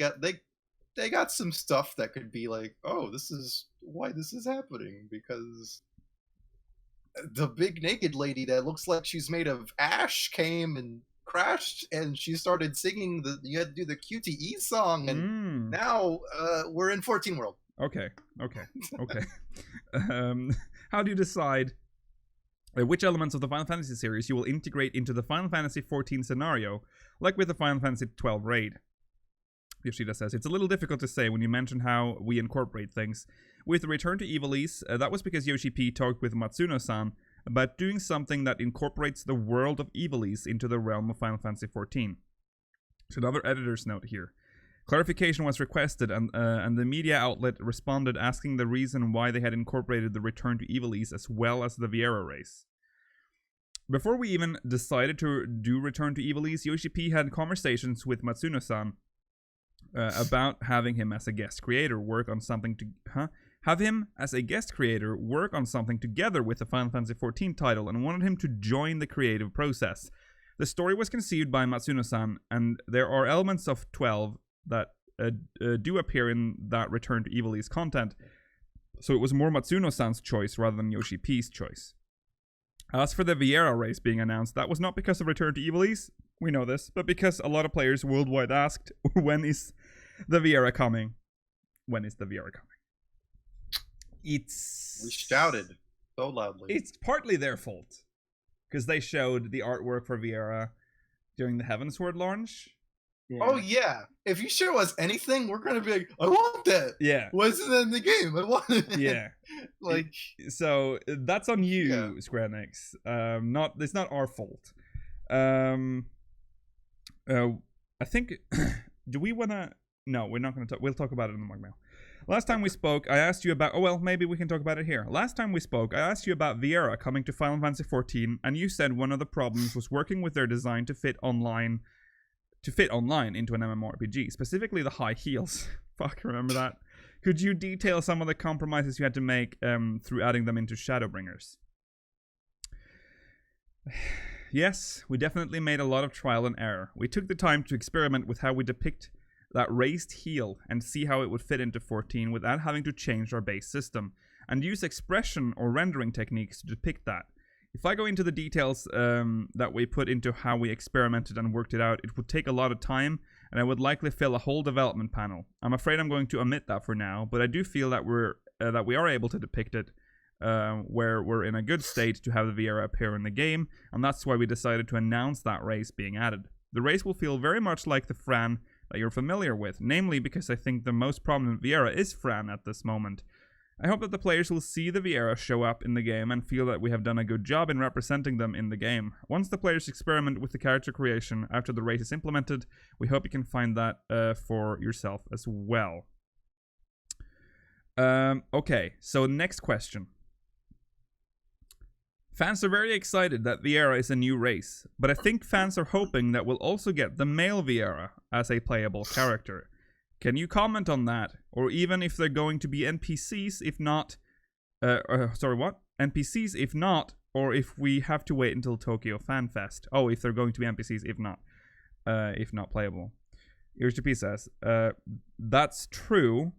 got some stuff that could be like, oh, this is why this is happening, because the big naked lady that looks like she's made of ash came and crashed, and she started singing you had to do the QTE song, and now we're in 14 world. Okay. How do you decide which elements of the Final Fantasy series you will integrate into the Final Fantasy XIV scenario, like with the Final Fantasy XII raid? Yoshida says, it's a little difficult to say when you mention how we incorporate things. With the Return to Ivalice, that was because Yoshi-P talked with Matsuno-san about doing something that incorporates the world of Ivalice into the realm of Final Fantasy XIV. So another editor's note here. Clarification was requested, and the media outlet responded asking the reason why they had incorporated the Return to Ivalice as well as the Viera race. Before we even decided to do Return to Ivalice, Yoshi-P had conversations with Matsuno-san about having him as a guest creator work on something together with the Final Fantasy XIV title, and wanted him to join the creative process. The story was conceived by Matsuno-san, and there are elements of 12 that do appear in that Return to Ivalice content, so it was more Matsuno-san's choice rather than Yoshi-P's choice. As for the Viera race being announced, that was not because of Return to Ivalice, we know this, but because a lot of players worldwide asked, when is the Viera coming? When is the Viera coming? We shouted so loudly. It's partly their fault, because they showed the artwork for Viera during the Heavensward launch. Yeah. Oh yeah, if you show us anything, we're gonna be like, I want that. Yeah, wasn't in the game. I want it. Yeah, so that's on you, Square Enix. It's not our fault. I think. Do we wanna? No, we're not gonna talk. We'll talk about it in the mug mail. Last time we spoke, I asked you about... Oh, well, maybe we can talk about it here. Last time we spoke, I asked you about Viera coming to Final Fantasy XIV, and you said one of the problems was working with their design to fit online into an MMORPG, specifically the high heels. Fuck, remember that? Could you detail some of the compromises you had to make through adding them into Shadowbringers? Yes, we definitely made a lot of trial and error. We took the time to experiment with how we depict that raised heel and see how it would fit into 14 without having to change our base system, and use expression or rendering techniques to depict that. If I go into the details that we put into how we experimented and worked it out, it would take a lot of time, and I would likely fill a whole development panel. I'm afraid I'm going to omit that for now, but I do feel that we are able to depict it where we're in a good state to have the Viera appear in the game, and that's why we decided to announce that race being added. The race will feel very much like the Fran that you're familiar with, namely because I think the most prominent Viera is Fran at this moment. I hope that the players will see the Viera show up in the game and feel that we have done a good job in representing them in the game. Once the players experiment with the character creation after the race is implemented, we hope you can find that for yourself as well. Okay, so next question. Fans are very excited that Viera is a new race, but I think fans are hoping that we'll also get the male Viera as a playable character. Can you comment on that? Or even if they're going to be NPCs, if not... NPCs if not, or if we have to wait until Tokyo Fan Fest. Oh, if they're going to be NPCs, if not playable. Yoshi-P says, that's true.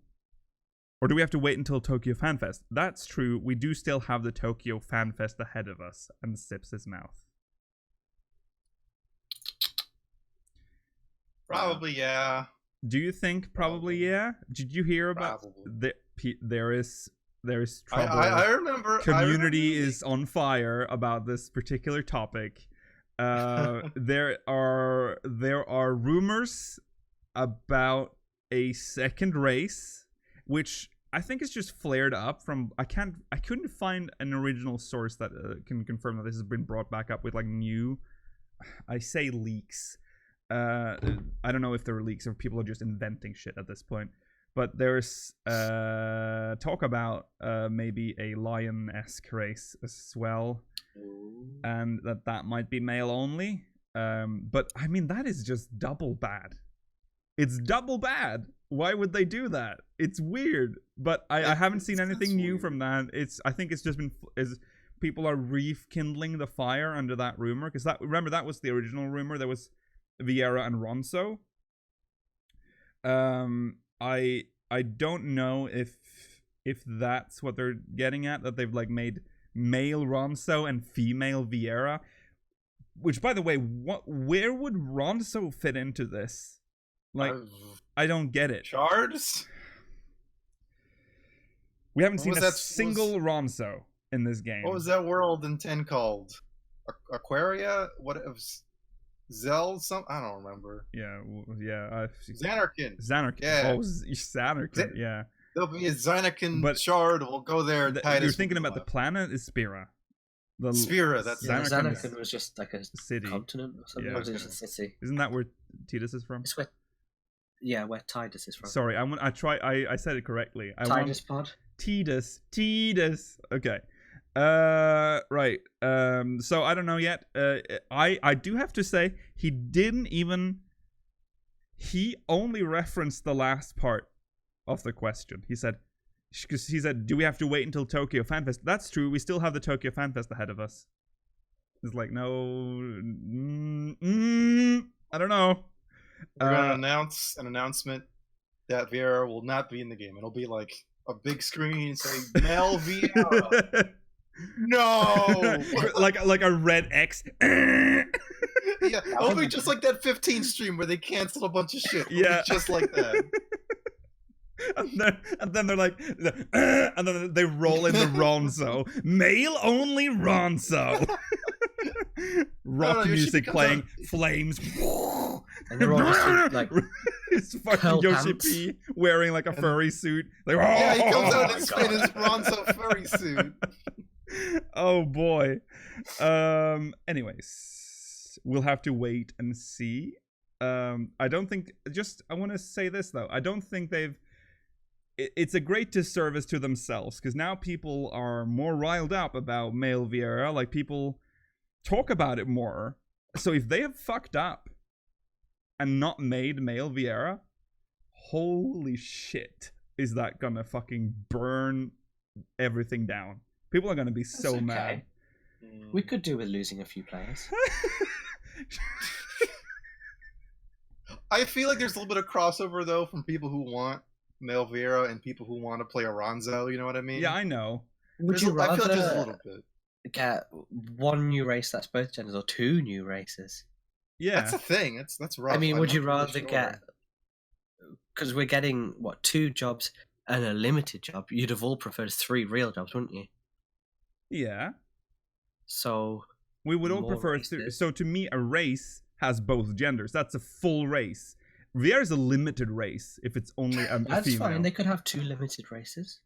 Or do we have to wait until Tokyo Fan Fest? That's true. We do still have the Tokyo Fan Fest ahead of us. And sips his mouth. Probably, yeah. Do you think probably yeah? Did you hear about there is trouble? I remember. Community is on fire about this particular topic. There are rumors about a second race, which I think it's just flared up from. I couldn't find an original source that can confirm that this has been brought back up with like new. I say leaks. I don't know if there are leaks or people are just inventing shit at this point. But there's talk about maybe a lion-esque race as well, and that might be male only. But I mean, that is just double bad. It's double bad. Why would they do that? It's weird. But I haven't seen anything new from that. I think it's just been people are rekindling the fire under that rumor, because remember that was the original rumor. There was Viera and Ronso. I don't know if that's what they're getting at, that they've like made male Ronso and female Viera. Which, by the way, where would Ronso fit into this? Like, I don't get it. Shards? We haven't seen a single Ronso in this game. What was that world in 10 called? Aquaria? What it was? Zell? I don't remember. Yeah. Xanarkin. Yeah. Oh, Xanarkin. Yeah. There'll be a Xanarkin shard. We'll go there. You're thinking about the planet is Spira. Spira. That's Xanarkin was just like a city, continent or something. Yeah. Or was it just a city? Isn't that where Tidus is from? It's where Tidus is from. Sorry, I said it correctly. Tidus pod. Tidus. Okay. Right. So I don't know yet. I do have to say he only referenced the last part of the question. He said, do we have to wait until Tokyo Fan Fest? That's true. We still have the Tokyo Fan Fest ahead of us. It's like, no, I don't know. We're gonna announce an announcement that Viera will not be in the game. It'll be like a big screen saying Mel Viera. No, like a red X. Yeah, it'll be just like that 15 stream where they cancel a bunch of shit. It'll be just like that. And then they're like, and then they roll in the Ronso, male only Ronso. Rock music playing, flames. And they're all just like, it's fucking Yoshi-P wearing like a furry suit. Like, yeah, he comes out in his Ronso furry suit. Oh boy. Anyways, we'll have to wait and see. I don't think. I want to say this though. I don't think they've. It's a great disservice to themselves, because now people are more riled up about male Viera. Like, people talk about it more. So if they have fucked up and not made male Viera, holy shit, is that gonna fucking burn everything down. People are gonna be so mad. We could do with losing a few players. I feel like there's a little bit of crossover though from people who want male Viera and people who want to play Aranzo, you know what I mean? Yeah, I know. Would you rather I feel like there's a little bit. Get one new race that's both genders, or two new races? Yeah. That's a thing. That's rough. I mean, would you not rather really get... Because we're getting, 2 jobs and a limited job. You'd have all preferred 3 real jobs, wouldn't you? Yeah. So... We would all prefer... So to me, a race has both genders. That's a full race. Viera is a limited race if it's only a That's female. fine. They could have 2 limited races.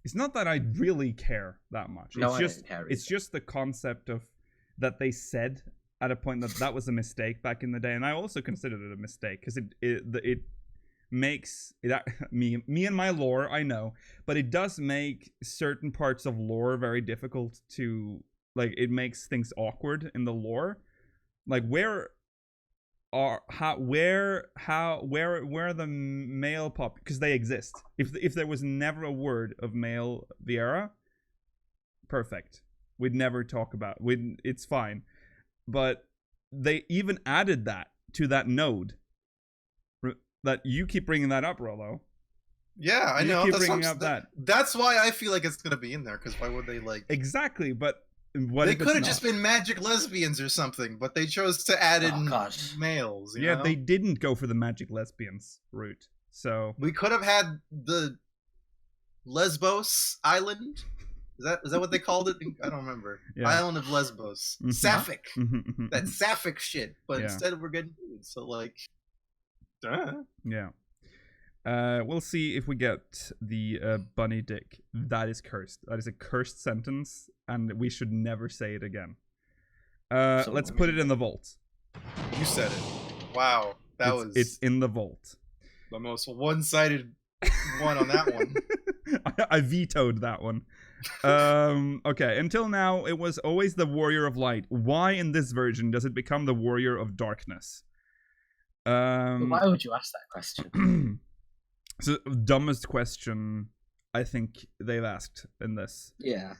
It's not that I really care that much. No, it's I just don't care it's just the concept of that they said at a point that was a mistake back in the day, and I also considered it a mistake because it makes it me and my lore, I know, but it does make certain parts of lore very difficult to, like, it makes things awkward in the lore. Like, where are the male pop, because they exist. If there was never a word of male Viera, perfect. We'd never talk about it's fine. But they even added that to that node. That you keep bringing that up, Rollo. Yeah, I know. You keep bringing up that. That's why I feel like it's gonna be in there. Because why would they like? Exactly, but they could have just been magic lesbians or something, but they chose to add in males. You know? They didn't go for the magic lesbians route. So we could have had the Lesbos Island. Is that what they called it? I don't remember. Yeah. Island of Lesbos. Mm-hmm. Sapphic. Mm-hmm. That Sapphic shit. But instead we're getting so like. Yeah. We'll see if we get the bunny dick. That is cursed. That is a cursed sentence, and we should never say it again. Let's put it in the vault. You said it. Wow, It's in the vault. The most one-sided one on that one. I vetoed that one. Okay, until now, it was always the Warrior of Light. Why in this version does it become the Warrior of Darkness? Why would you ask that question? It's the dumbest question I think they've asked in this. Yeah.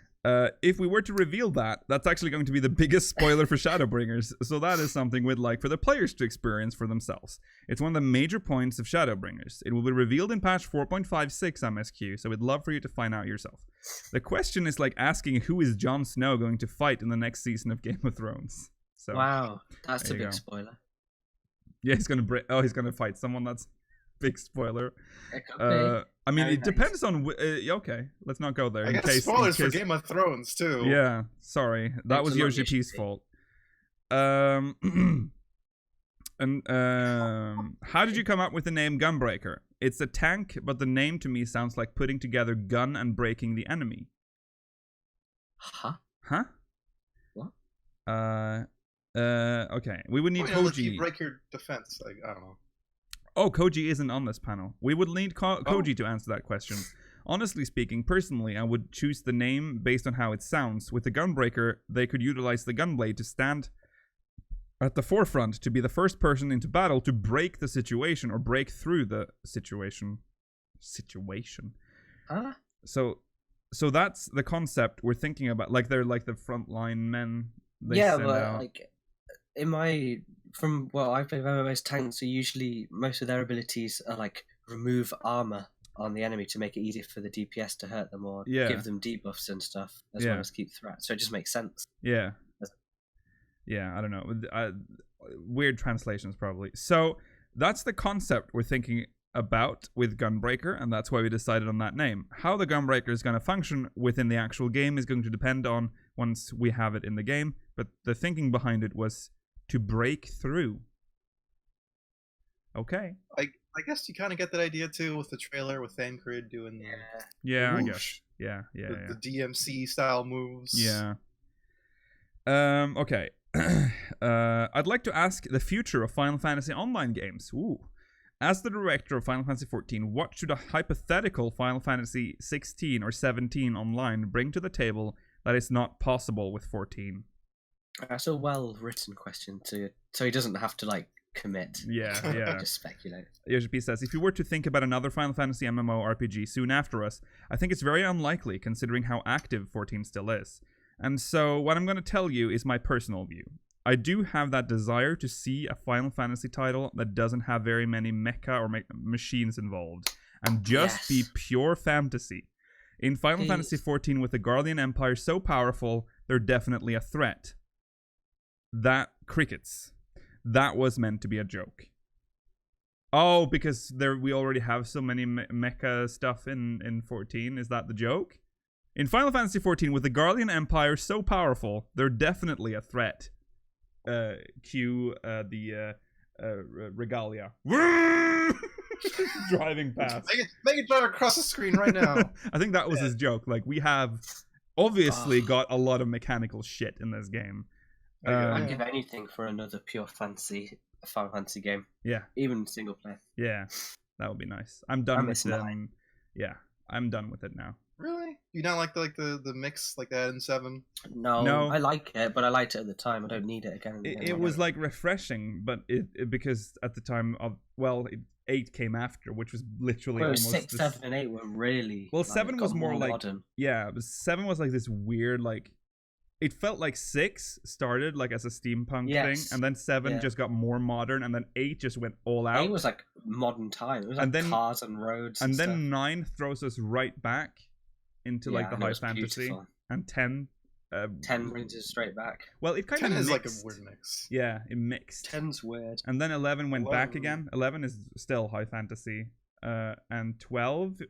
If we were to reveal that, that's actually going to be the biggest spoiler for Shadowbringers, so that is something we'd like for the players to experience for themselves. It's one of the major points of Shadowbringers. It will be revealed in patch 4.56 MSQ, so we'd love for you to find out yourself. The question is like asking who is Jon Snow going to fight in the next season of Game of Thrones. So, wow, that's a big spoiler. Yeah, he's gonna fight someone. That's big spoiler. It could be. I mean, Very it depends on. Okay, let's not go there. I guess spoilers for Game of Thrones too. Yeah, sorry, that was Yoshi-P's fault. And how did you come up with the name Gunbreaker? It's a tank, but the name to me sounds like putting together gun and breaking the enemy. Huh? What? Okay, we would need Koji. You break your defense. Like, I don't know. Oh, Koji isn't on this panel. We would need Koji to answer that question. Honestly speaking, personally, I would choose the name based on how it sounds. With the Gunbreaker, they could utilize the gunblade to stand at the forefront, to be the first person into battle to break the situation or break through the situation. Huh? So that's the concept we're thinking about. Like they're like the frontline men. They Yeah, send but out. like from what I've played MMOs, tanks are usually, most of their abilities are like remove armor on the enemy to make it easier for the DPS to hurt them, or give them debuffs and stuff, as well as keep threats. So it just makes sense. Yeah. Yeah, I don't know. Weird translations, probably. So that's the concept we're thinking about with Gunbreaker, and that's why we decided on that name. How the Gunbreaker is going to function within the actual game is going to depend on once we have it in the game, but the thinking behind it was to break through. Okay. I guess you kind of get that idea too with the trailer with Thancred doing Yeah, I whoosh. guess. Yeah. The DMC style moves. Yeah. Okay. I'd like to ask the future of Final Fantasy Online games. Ooh. As the director of Final Fantasy XIV, what should a hypothetical Final Fantasy 16 or 17 online bring to the table that is not possible with 14? That's a well-written question so he doesn't have to like commit. Yeah. Just speculate. Yoshi-P says, if you were to think about another Final Fantasy MMO RPG soon after us, I think it's very unlikely considering how active 14 still is. And so what I'm going to tell you is my personal view. I do have that desire to see a Final Fantasy title that doesn't have very many mecha or machines involved and just be pure fantasy. In Final Fantasy XIV, with the Guardian Empire so powerful, they're definitely a threat. That crickets. That was meant to be a joke. Oh, because we already have so many mecha stuff in 14. Is that the joke? In Final Fantasy XIV, with the Guardian Empire so powerful, they're definitely a threat. Cue the regalia. Driving past. Make it drive across the screen right now. I think that was his joke. Like, we have obviously got a lot of mechanical shit in this game. I'd give anything for another pure Final Fantasy game. Yeah. Even single player. Yeah. That would be nice. I'm done with them. Yeah. I'm done with it now. Really? You don't like the mix like that in 7? No, I like it, but I liked it at the time. I don't need it again. It was like refreshing, but it because at the time of 8 came after, which was literally almost 6, 7, and 8 were really. Well, 7 was more like modern. Yeah, but 7 was like this weird like. It felt like 6 started like as a steampunk thing, and then 7 just got more modern, and then 8 just went all out. 8 was like modern time. It was like cars and roads. And then 9 throws us right back into like the high fantasy, beautiful. And 10 brings us straight back. Well, it kind of is like a weird mix. Yeah, it mixed. 10's weird. And then 11 went back again. 11 is still high fantasy, and 12,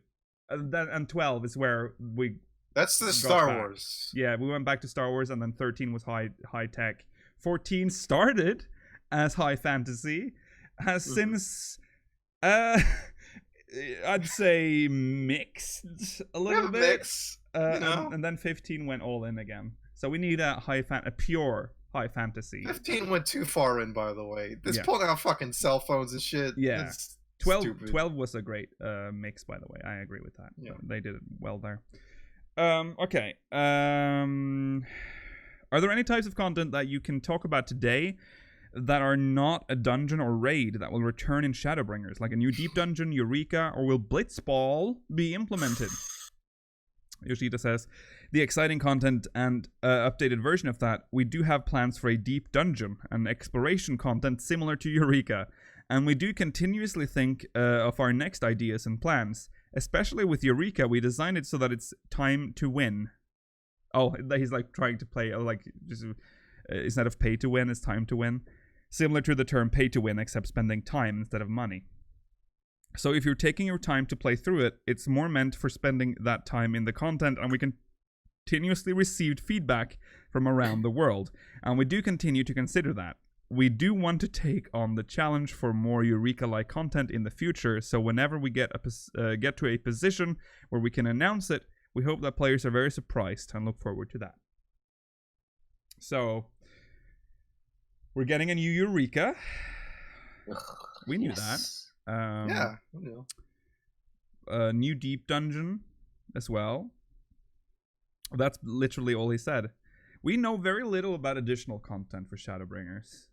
and 12 is where we. That's the Star Wars. Yeah, we went back to Star Wars, and then 13 was high tech. 14 started as high fantasy, has since I'd say mixed a little bit. Mix, and then 15 went all in again. So we need a pure high fantasy. 15 went too far in, by the way. This pulling out fucking cell phones and shit. Yeah. 12 was a great mix, by the way. I agree with that. Yeah. They did it well there. Okay. Are there any types of content that you can talk about today that are not a dungeon or raid that will return in Shadowbringers? Like a new deep dungeon, Eureka, or will Blitzball be implemented? Yoshida says, the exciting content and updated version of that, we do have plans for a deep dungeon and exploration content similar to Eureka. And we do continuously think of our next ideas and plans. Especially with Eureka, we designed it so that it's time to win. Oh, he's like trying to play, like, just instead of pay to win, it's time to win. Similar to the term pay to win, except spending time instead of money. So if you're taking your time to play through it, it's more meant for spending that time in the content, and we continuously received feedback from around the world. And we do continue to consider that. We do want to take on the challenge for more Eureka-like content in the future, so whenever we get to a position where we can announce it, we hope that players are very surprised and look forward to that. So, we're getting a new Eureka. We knew that. Yeah, we knew. A new deep dungeon as well. That's literally all he said. We know very little about additional content for Shadowbringers.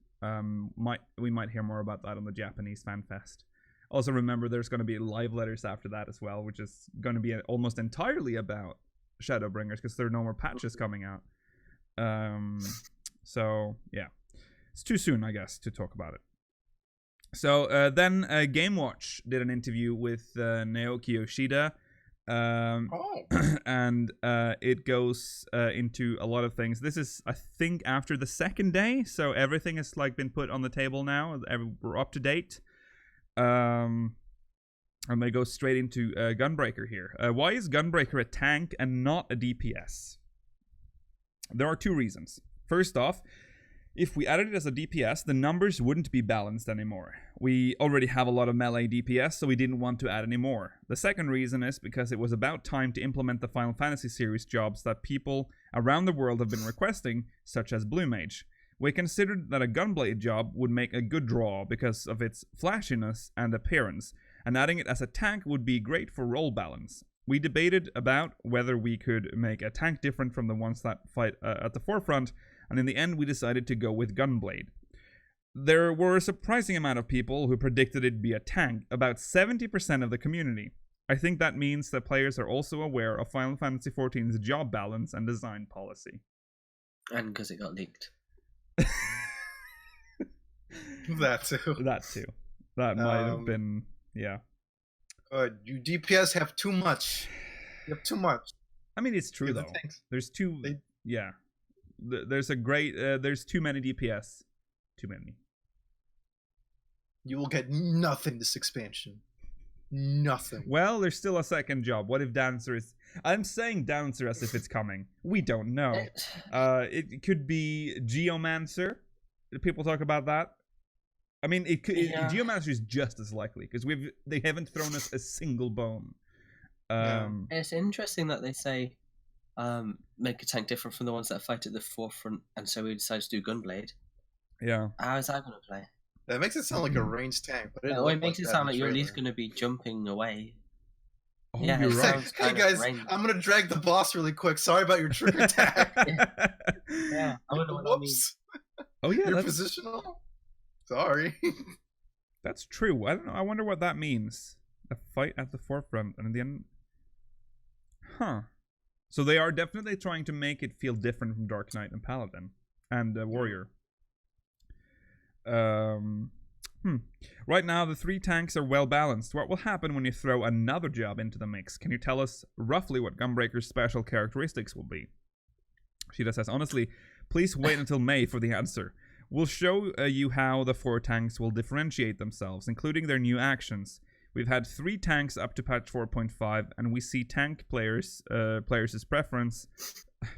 We might hear more about that on the Japanese Fan Fest. Also remember there's going to be live letters after that as well, which is going to be almost entirely about Shadowbringers because there are no more patches coming out. So yeah, it's too soon, I guess, to talk about it. So then GameWatch did an interview with Naoki Yoshida. And it goes into a lot of things. This is, I think, after the second day, so everything has like been put on the table now. We're up to date. I'm gonna go straight into Gunbreaker here. Why is Gunbreaker a tank and not a DPS? There are two reasons. First off, if we added it as a DPS, the numbers wouldn't be balanced anymore. We already have a lot of melee DPS, so we didn't want to add any more. The second reason is because it was about time to implement the Final Fantasy series jobs that people around the world have been requesting, such as Blue Mage. We considered that a Gunblade job would make a good draw because of its flashiness and appearance, and adding it as a tank would be great for role balance. We debated about whether we could make a tank different from the ones that fight at the forefront, and in the end we decided to go with Gunblade. There were a surprising amount of people who predicted it'd be a tank, about 70% of the community. I think that means that players are also aware of Final Fantasy XIV's job balance and design policy. And because it got leaked. That too. That might have been, yeah. You DPS have too much. You have too much. I mean, it's true though. There's too, yeah. There's too many DPS. Too many. You will get nothing this expansion. Nothing. Well, there's still a second job. What if Dancer is... I'm saying Dancer as if it's coming. We don't know. It could be Geomancer. People talk about that. I mean, Geomancer is just as likely because they haven't thrown us a single bone. It's interesting that they say make a tank different from the ones that fight at the forefront, and so we decided to do Gunblade. Yeah. How is that going to play? That makes it sound like a ranged tank, but it makes it sound like you're at least going to be jumping away. Oh, yeah, you're right. Hey guys, I'm going to drag the boss really quick. Sorry about your trick attack. Yeah. I wonder what that means. Oh yeah, you're positional. Sorry. That's true. I don't know. I wonder what that means. A fight at the forefront, and in the end, So they are definitely trying to make it feel different from Dark Knight and Paladin and Warrior. Right now, the 3 tanks are well balanced. What will happen when you throw another job into the mix? Can you tell us roughly what Gunbreaker's special characteristics will be? Shida says, honestly, please wait until May for the answer. We'll show you how the 4 tanks will differentiate themselves, including their new actions. We've had 3 tanks up to patch 4.5, and we see tank players' preference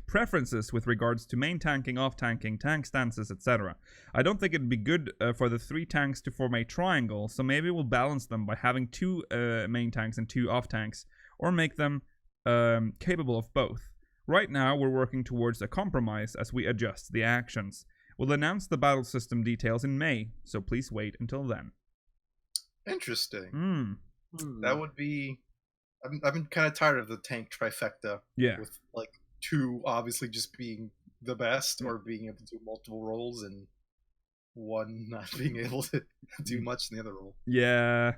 preferences with regards to main tanking, off tanking, tank stances, etc. I don't think it'd be good for the 3 tanks to form a triangle, so maybe we'll balance them by having 2 main tanks and 2 off tanks, or make them capable of both. Right now, we're working towards a compromise as we adjust the actions. We'll announce the battle system details in May, so please wait until then. Interesting. That would be... I've been kind of tired of the tank trifecta. Yeah. With, like, 2 obviously just being the best, or being able to do multiple roles, and 1 not being able to do much in the other role. Yeah.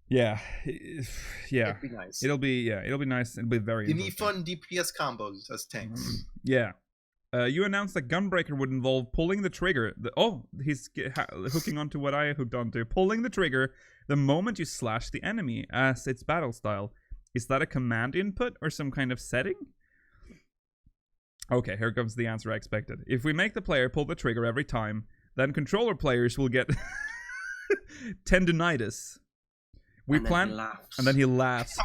Yeah. It'd be nice. It'll be nice. It'll be very You need fun DPS combos as tanks. Yeah. You announced that Gunbreaker would involve pulling the trigger. He's hooking onto what I hooked onto. Pulling the trigger the moment you slash the enemy as its battle style. Is that a command input or some kind of setting? Okay, here comes the answer I expected. If we make the player pull the trigger every time, then controller players will get tendinitis. We plan, and then he laughs.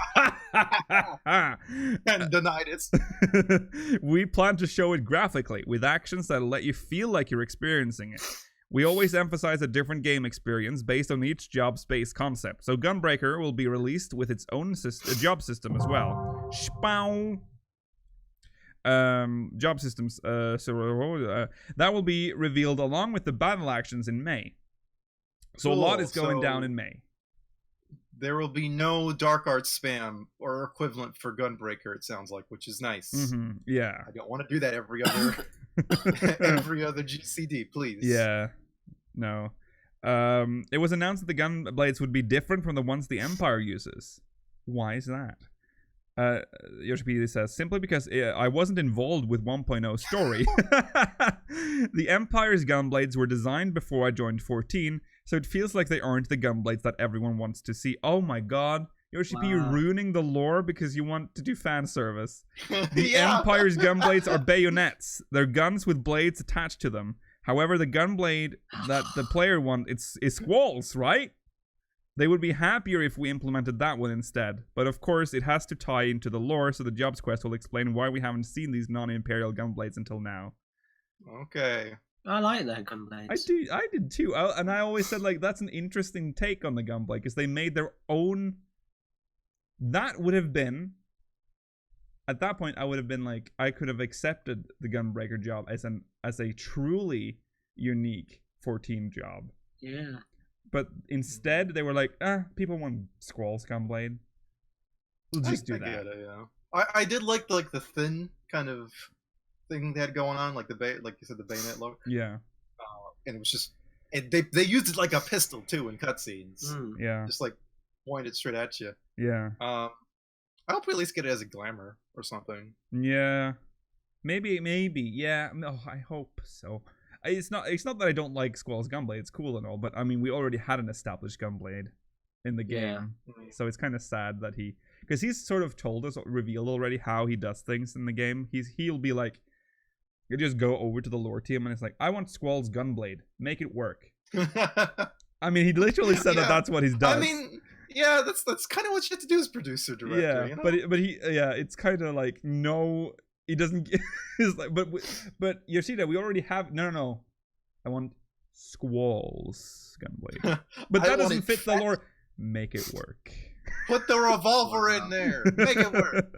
Tendinitis. We plan to show it graphically with actions that'll let you feel like you're experiencing it. We always emphasize a different game experience based on each job space concept. So Gunbreaker will be released with its own job system as well. Spow. Job systems. That will be revealed along with the battle actions in May. So Cool. a lot is going down in May. There will be no dark arts spam or equivalent for Gunbreaker, it sounds like, which is nice. Yeah. I don't want to do that every other GCD, please. Yeah. No. It was announced that the gun blades would be different from the ones the Empire uses. Why is that? Yoshi-P says, simply because I wasn't involved with 1.0 story. The Empire's gunblades were designed before I joined 14, so it feels like they aren't the gunblades that everyone wants to see. Oh my god. Yoshi-P, you're ruining the lore because you want to do fan service. The Empire's gunblades are bayonets. They're guns with blades attached to them. However, the gunblade that the player wants is squalls, right? They would be happier if we implemented that one instead. But of course, it has to tie into the lore, so the jobs quest will explain why we haven't seen these non-Imperial gunblades until now. Okay. I like that gunblades. I did too. And I always said, like, that's an interesting take on the gunblade, because they made their own... That would have been... At that point, I would have been like, I could have accepted the Gunbreaker job as a truly unique 14 job. Yeah. But instead, they were like, people want Squall's Gunblade. We'll just do that. Get it, yeah. I did like the thin kind of thing they had going on, like like you said, the bayonet look. Yeah. And it was just, they used it like a pistol too in cutscenes. Yeah. Just like pointed straight at you. Yeah. I hope we at least get it as a glamour or something. Yeah. Maybe. Yeah. No, I hope so. It's not that I don't like Squall's Gunblade. It's cool and all, but I mean, we already had an established Gunblade in the game. Yeah. So it's kind of sad that because he's sort of told us, revealed already how he does things in the game. He'll be like, you just go over to the lore team and it's like, I want Squall's Gunblade. Make it work. I mean, he literally said that's what he does. I mean, yeah, that's kind of what you have to do as producer director. Yeah, you know? but it's kind of like, no, he doesn't. It's like, but Yoshida, we already have. No. I want Squall's Gunblade, but that doesn't fit the lore. Make it work. Put the revolver in there. Make it work.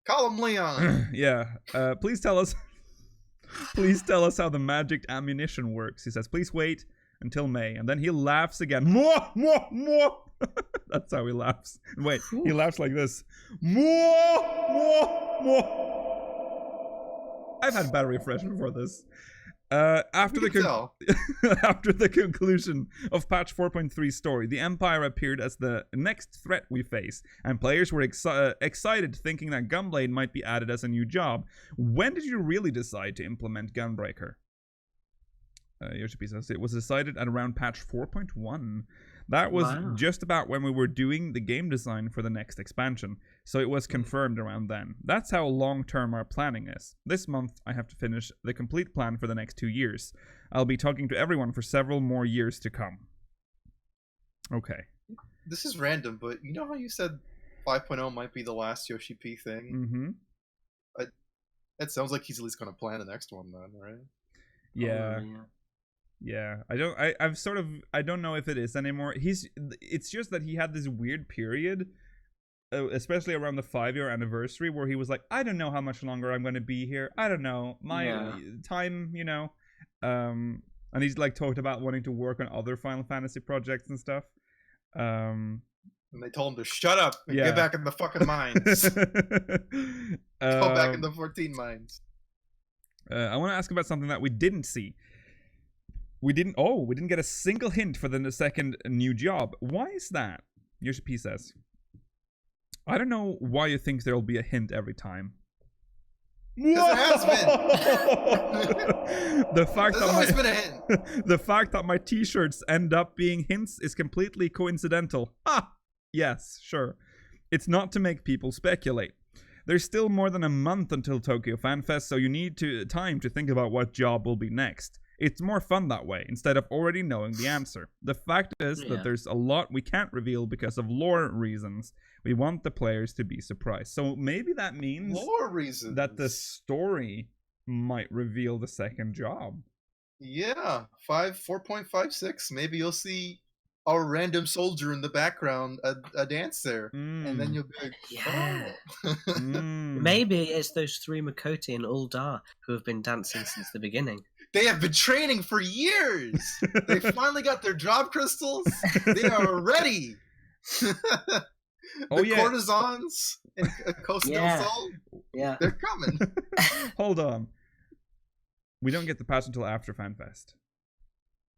Call him Leon. Yeah. Please tell us. Please tell us how the magic ammunition works. He says, please wait until May, and then he laughs again. More. That's how he laughs. Wait, he laughs like this. More. I've had battery refreshment for this. After the conclusion of patch 4.3 story, the Empire appeared as the next threat we face, and players were excited, thinking that Gunblade might be added as a new job. When did you really decide to implement Gunbreaker? Yoshi-P says it was decided at around patch 4.1. That was just about when we were doing the game design for the next expansion, so it was confirmed around then. That's how long-term our planning is. This month, I have to finish the complete plan for the next 2 years. I'll be talking to everyone for several more years to come. Okay. This is random, but you know how you said 5.0 might be the last Yoshi-P thing. Mm-hmm. It sounds like he's at least going to plan the next one then, right? Yeah. Yeah. I don't know if it is anymore. It's just that he had this weird period, especially around the 5-year anniversary, where he was like, I don't know how much longer I'm going to be here. I don't know. My time, you know. And he's like talked about wanting to work on other Final Fantasy projects and stuff. And they told him to shut up and get back in the fucking mines. Go back in the 14 mines. I want to ask about something that we didn't see. We didn't get a single hint for the second new job. Why is that? Yoshi-P says, I don't know why you think there'll be a hint every time. Because it has been. The fact There's always been a hint. The fact that my t-shirts end up being hints is completely coincidental. Ha! Yes, sure. It's not to make people speculate. There's still more than a month until Tokyo Fan Fest, so you need time to think about what job will be next. It's more fun that way, instead of already knowing the answer. The fact is that there's a lot we can't reveal because of lore reasons. We want the players to be surprised. So maybe that means lore reasons that the story might reveal the second job. Yeah, 4.56. Maybe you'll see a random soldier in the background, a dance there, and then you'll be like, oh. Maybe it's those 3 Makoto and Uldar who have been dancing since the beginning. They have been training for years. They finally got their job crystals. They are ready. Courtesans in Costa del Sol. Yeah, they're coming. Hold on. We don't get the patch until after FanFest.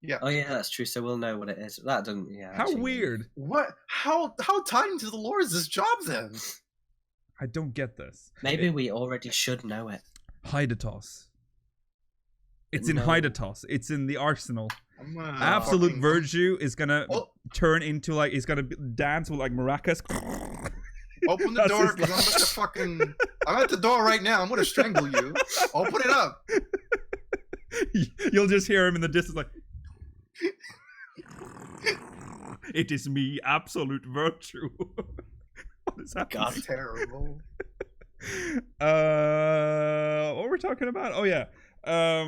Yeah. Oh yeah, that's true. So we'll know what it is. That doesn't. Yeah. How weird. What? How tied into the lore is this job then? I don't get this. Maybe we already should know it. Hidetos. It's in Hidetos. It's in the Arsenal. Absolute Virtue is gonna turn into like he's gonna dance with like maracas. Open the door because I'm at the door right now. I'm gonna strangle you. Open it up. You'll just hear him in the distance like, it is me, Absolute Virtue. What is that? God, terrible. What we're talking about? Oh yeah. I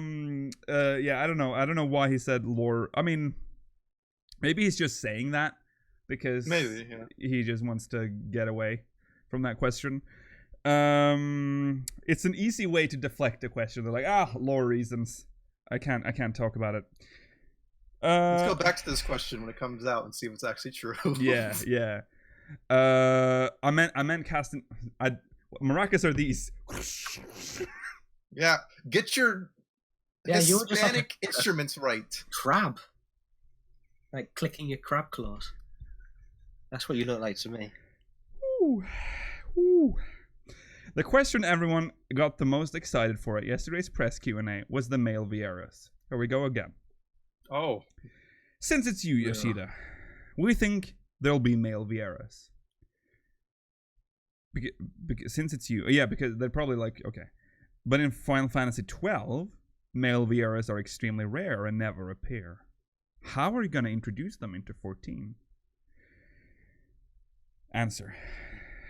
don't know why he said lore. I mean, maybe he's just saying that because he just wants to get away from that question. It's an easy way to deflect a question. They're like, lore reasons. I can't talk about it. Let's go back to this question when it comes out and see if it's actually true. yeah. I meant casting. Maracas are these. Yeah, get your Hispanic instruments right. Crab. Like clicking your crab claws. That's what you look like to me. Ooh. The question everyone got the most excited for at yesterday's press Q&A was the male Vieras. Here we go again. Oh. Since it's you, Yoshida, we think there'll be male Vieras. Since it's you. Yeah, because they're probably like, okay. But in Final Fantasy XII, male Vieras are extremely rare and never appear. How are you going to introduce them into 14? Answer.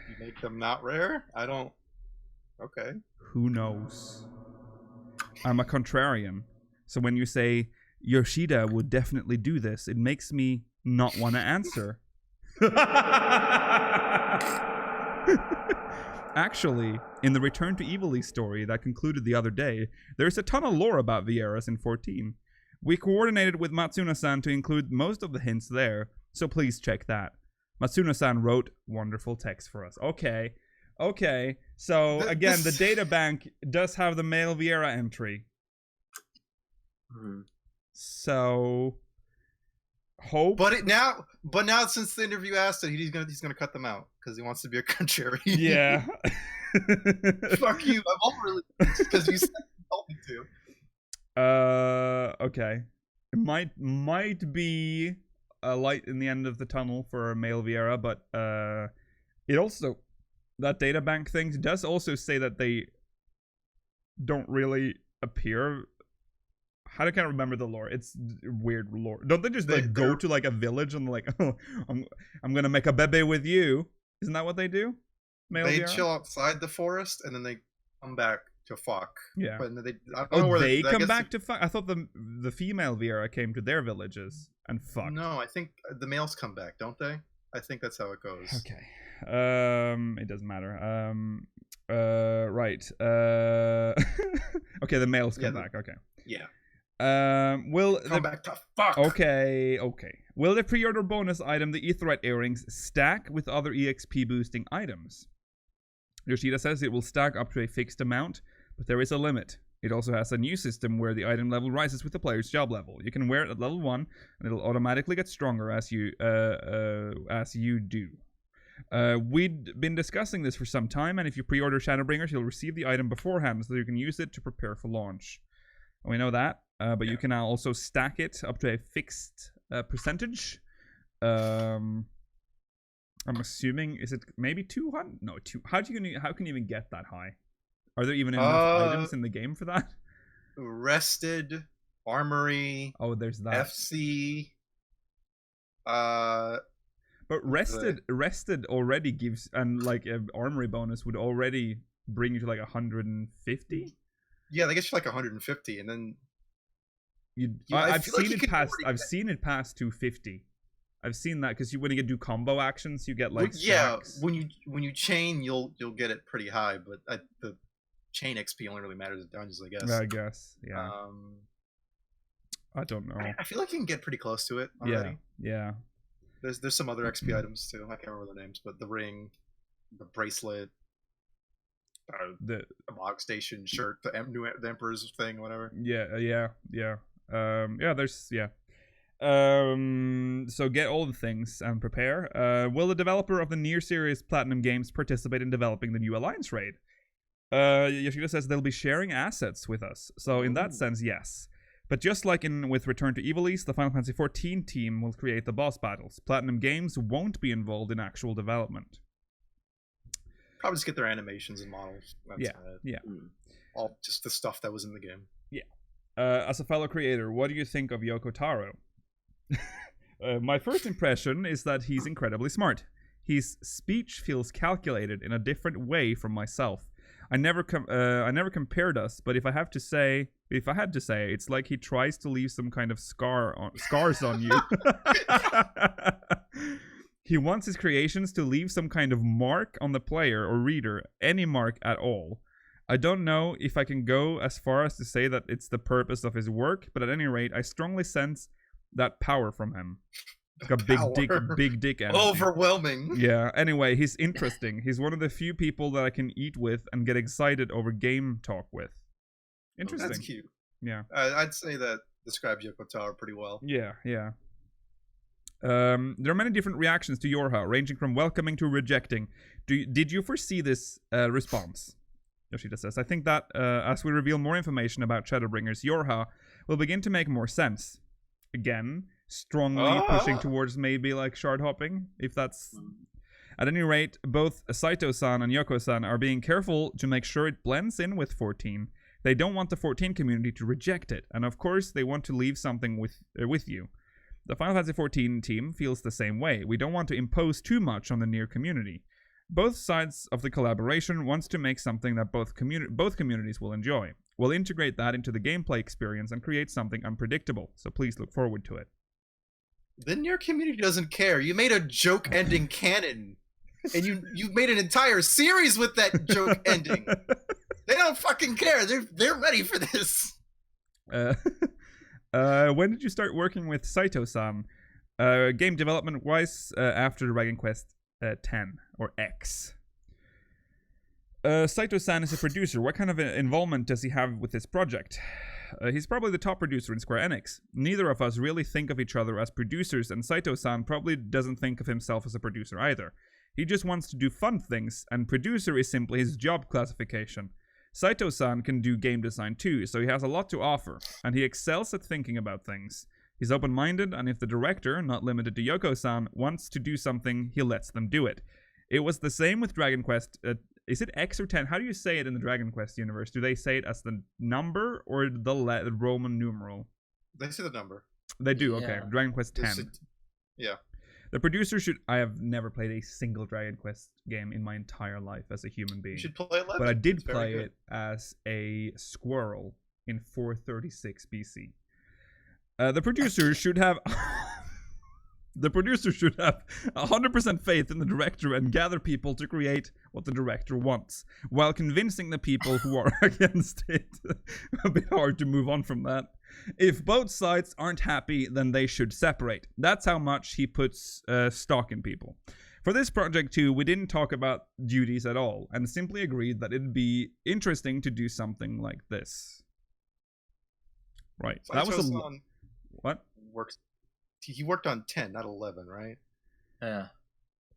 You make them not rare? I don't... Okay. Who knows? I'm a contrarian. So when you say, Yoshida would definitely do this, it makes me not want to answer. Actually, in the Return to Evil story that concluded the other day, there's a ton of lore about Vieras in 14. We coordinated with Matsuno-san to include most of the hints there, so please check that. Matsuno-san wrote wonderful text for us. Okay, so again, the databank does have the male Viera entry. So... hope. But now since the interview asked it, he's gonna cut them out because he wants to be a contrarian. Yeah. Fuck you. I'm all really because you said you told me to. Okay. It might be a light in the end of the tunnel for male Viera, but it also, that databank thing does also say that they don't really appear. I can't remember the lore. It's weird lore. Don't they just go to like a village and like, oh, I'm gonna make a bebe with you? Isn't that what they do? Male They Viera? chill outside the forest and then they come back to fuck. Yeah. But I don't know where they I come guess back to fuck? I thought the female Viera came to their villages and fucked. No, I think the males come back, don't they? I think that's how it goes. Okay. It doesn't matter. Right. Okay, the males come back. Okay. Yeah. Will come back to fuck. Okay. Will the pre-order bonus item, the Aetheryte earrings, stack with other EXP boosting items? Yoshida says it will stack up to a fixed amount, but there is a limit. It also has a new system where the item level rises with the player's job level. You can wear it at level 1, and it'll automatically get stronger as you do. We'd been discussing this for some time, and if you pre-order Shadowbringers, you'll receive the item beforehand, so you can use it to prepare for launch. We know that, but you can now also stack it up to a fixed percentage. I'm assuming, is it maybe 200? No, how can you even get that high? Are there even enough items in the game for that? Rested, Armory. Oh, there's that. FC. But rested already gives, and like an Armory bonus would already bring you to like 150. Yeah, they get you like 150, and then I've seen it past 250. I've seen that because when you do combo actions, you get like stacks. when you chain, you'll get it pretty high, but the chain XP only really matters at dungeons, I guess. Yeah. I don't know. I feel like you can get pretty close to it already. Yeah. There's some other XP items too. I can't remember their names, but the ring, the bracelet, the Mog Station shirt, the Emperor's thing, whatever. So get all the things and prepare. Will the developer of the Nier series Platinum Games participate in developing the new Alliance raid? Yoshida says they'll be sharing assets with us. So in that sense, yes. But just like with Return to Evil East, the Final Fantasy XIV team will create the boss battles. Platinum Games won't be involved in actual development. Probably just get their animations and models. That's yeah. All just the stuff that was in the game. Yeah. As a fellow creator, what do you think of Yoko Taro? My first impression is that he's incredibly smart. His speech feels calculated in a different way from myself. I never compared us, but if I had to say, it's like he tries to leave some kind of scars on you. He wants his creations to leave some kind of mark on the player or reader, any mark at all. I don't know if I can go as far as to say that it's the purpose of his work, but at any rate, I strongly sense that power from him. Like a big dick energy. Overwhelming. Yeah, anyway, he's interesting. He's one of the few people that I can eat with and get excited over game talk with. Interesting. That's cute. Yeah. I'd say that describes Yoko Taro pretty well. Yeah. There are many different reactions to Yorha, ranging from welcoming to rejecting. Did you foresee this response? Yoshida says, I think that as we reveal more information about Shadowbringers, Yorha will begin to make more sense. Again, strongly pushing towards maybe like shard hopping, if that's... At any rate, both Saito-san and Yoko-san are being careful to make sure it blends in with 14. They don't want the 14 community to reject it, and of course they want to leave something with you. The Final Fantasy XIV team feels the same way. We don't want to impose too much on the Nier community. Both sides of the collaboration wants to make something that both communities will enjoy. We'll integrate that into the gameplay experience and create something unpredictable, so please look forward to it. The Nier community doesn't care. You made a joke ending canon, and you made an entire series with that joke ending. They don't fucking care. They're ready for this. When did you start working with Saito-san? Game development-wise, after Dragon Quest 10 or X. Saito-san is a producer. What kind of involvement does he have with this project? He's probably the top producer in Square Enix. Neither of us really think of each other as producers, and Saito-san probably doesn't think of himself as a producer either. He just wants to do fun things, and producer is simply his job classification. Saito-san can do game design too, so he has a lot to offer, and he excels at thinking about things. He's open-minded, and if the director, not limited to Yoko-san, wants to do something, he lets them do it. It was the same with Dragon Quest. Is it X or 10? How do you say it in the Dragon Quest universe? Do they say it as the number or the Roman numeral? They say the number. They do, okay. Dragon Quest 10. Yeah. The producer should... I have never played a single Dragon Quest game in my entire life as a human being. You should play Legend. But I did It's very play good. it as a squirrel in 436 BC. The producer should have... The producer should have 100% faith in the director and gather people to create what the director wants, while convincing the people who are against it. A bit hard to move on from that. If both sides aren't happy, then they should separate. That's how much he puts stock in people. For this project too, we didn't talk about duties at all, and simply agreed that it'd be interesting to do something like this. Right. That was a... What? He worked on 10, not 11, right? Yeah.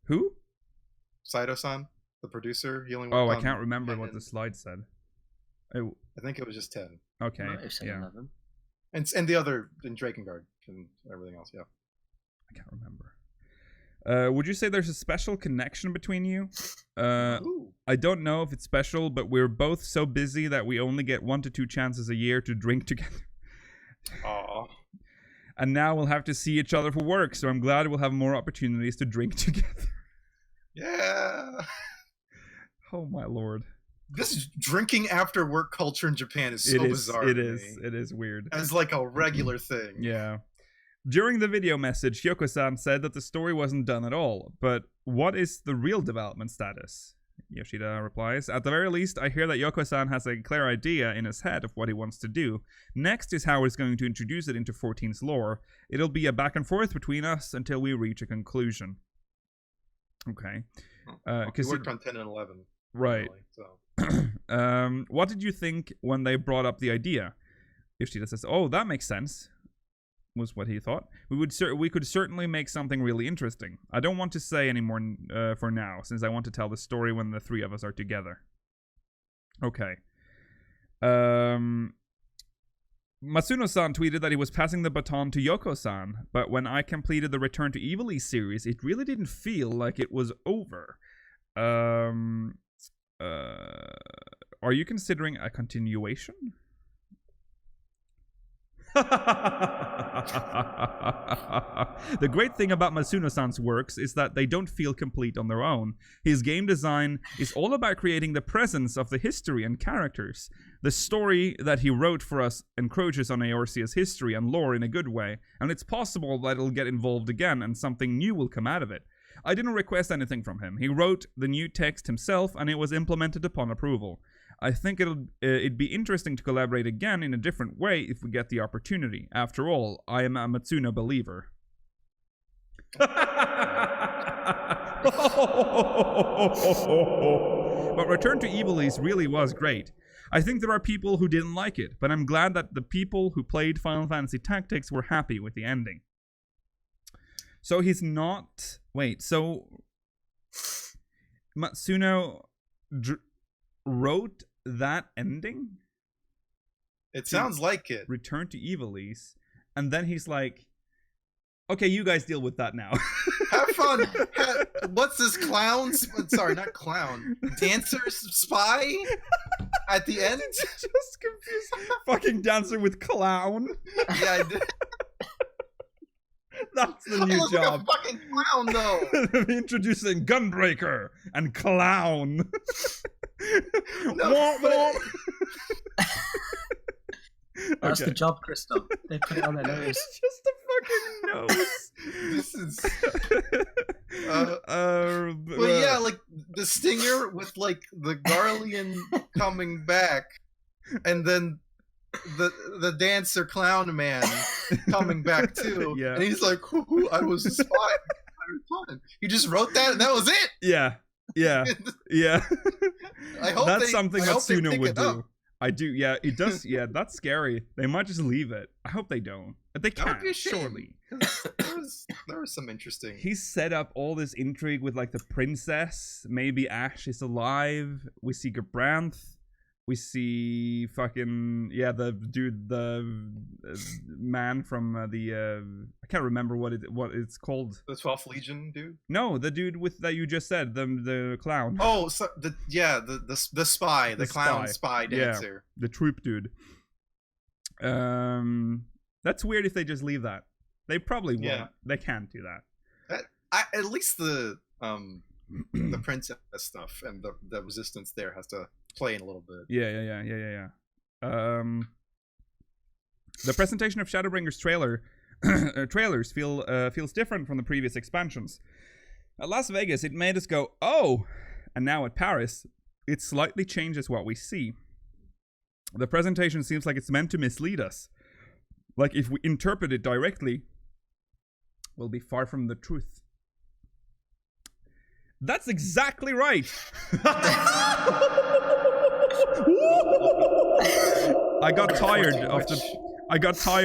Who? Saito-san, the producer. He only worked Oh, on I can't remember 10 what the slide said. I think it was just 10. Okay. Might have said Yeah. 11. And the other in Drakengard and everything else, yeah. I can't remember. Would you say there's a special connection between you? Ooh. I don't know if it's special, but we're both so busy that we only get 1 to 2 chances a year to drink together. Aw. And now we'll have to see each other for work, so I'm glad we'll have more opportunities to drink together. Yeah. Oh my lord. This drinking after work culture in Japan is so bizarre. It is weird. As like a regular thing. Yeah. During the video message, Yoko-san said that the story wasn't done at all, but what is the real development status? Yoshida replies, at the very least, I hear that Yoko-san has a clear idea in his head of what he wants to do. Next is how he's going to introduce it into 14's lore. It'll be a back and forth between us until we reach a conclusion. Okay. He worked on 10 and 11. Right. So. What did you think when they brought up the idea? Yoshida says, oh, that makes sense. Was what he thought. We could certainly make something really interesting. I don't want to say any more for now, since I want to tell the story when the 3 of us are together. Okay. Matsuno-san tweeted that he was passing the baton to Yoko-san, but when I completed the Return to Evil series, it really didn't feel like it was over. Are you considering a continuation? The great thing about Matsuno-san's works is that they don't feel complete on their own. His game design is all about creating the presence of the history and characters. The story that he wrote for us encroaches on Eorzea's history and lore in a good way, and it's possible that it'll get involved again and something new will come out of it. I didn't request anything from him. He wrote the new text himself and it was implemented upon approval. I think it'd be interesting to collaborate again in a different way if we get the opportunity. After all, I am a Matsuno believer. But Return to Evil really was great. I think there are people who didn't like it, but I'm glad that the people who played Final Fantasy Tactics were happy with the ending. So he's not... Wait, so... Matsuno... wrote that ending? It sounds like it. Return to Evilise, and then he's like, okay, you guys deal with that now. Have fun. What's this clown? Sorry, not clown. Dancer spy? At the end? Just confused. Fucking dancer with clown. Yeah, I did. That's the new job. Like a fucking clown, though. Introducing Gunbreaker and Clown. No, but... That's the job, Crystal. They put it on their nose. It's just a fucking nose. This is... well, yeah, like the stinger with like the Garlean coming back, and then the dancer clown man coming back too. Yeah. And he's like, I was a spy. He just wrote that, and that was it. Yeah. I hope that's something that Matsuno would do. Up. I do. Yeah, it does. Yeah, that's scary. They might just leave it. I hope they don't. They can't. Surely. There was some interesting. He set up all this intrigue with like the princess. Maybe Ash is alive. We see Gabranth. We see fucking the dude, the man from the I can't remember what it's called. The 12th Legion dude. No, the dude with that you just said, the clown. Oh, so the spy, the clown spy dancer, the troop dude. That's weird if they just leave that. They probably won't. Yeah. They can't do that. At least the princess stuff and the resistance there has to play in a little bit. Yeah. The presentation of Shadowbringers trailers feels different from the previous expansions. At Las Vegas, it made us go, oh, and now at Paris, it slightly changes what we see. The presentation seems like it's meant to mislead us. Like if we interpret it directly, we'll be far from the truth. That's exactly right. I got tired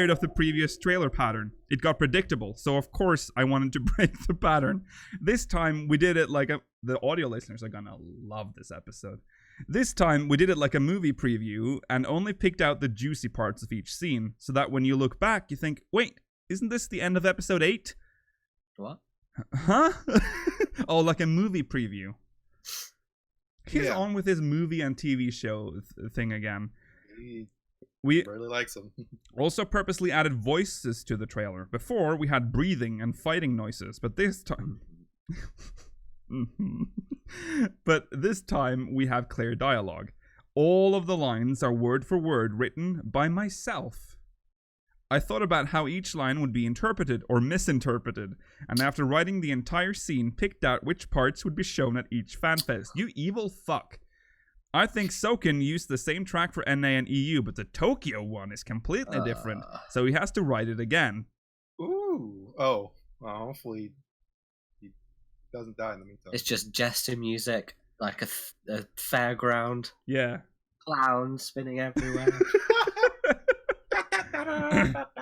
of the previous trailer pattern. It got predictable, so of course I wanted to break the pattern. This time we did it like the audio listeners are gonna love this episode. This time we did it like a movie preview and only picked out the juicy parts of each scene, so that when you look back, you think, wait, isn't this the end of episode 8? What? Huh? Oh, like a movie preview. He's on with his movie and TV show thing again. We really likes them. Also purposely added voices to the trailer. Before, we had breathing and fighting noises, but this time... But this time, we have clear dialogue. All of the lines are word for word written by myself. I thought about how each line would be interpreted or misinterpreted, and after writing the entire scene, picked out which parts would be shown at each fanfest. You evil fuck. I think Soken used the same track for NA and EU, but the Tokyo one is completely different, so he has to write it again. Ooh. Oh. Well, hopefully he doesn't die in the meantime. It's just jester music, like a fairground. Yeah. Clowns spinning everywhere.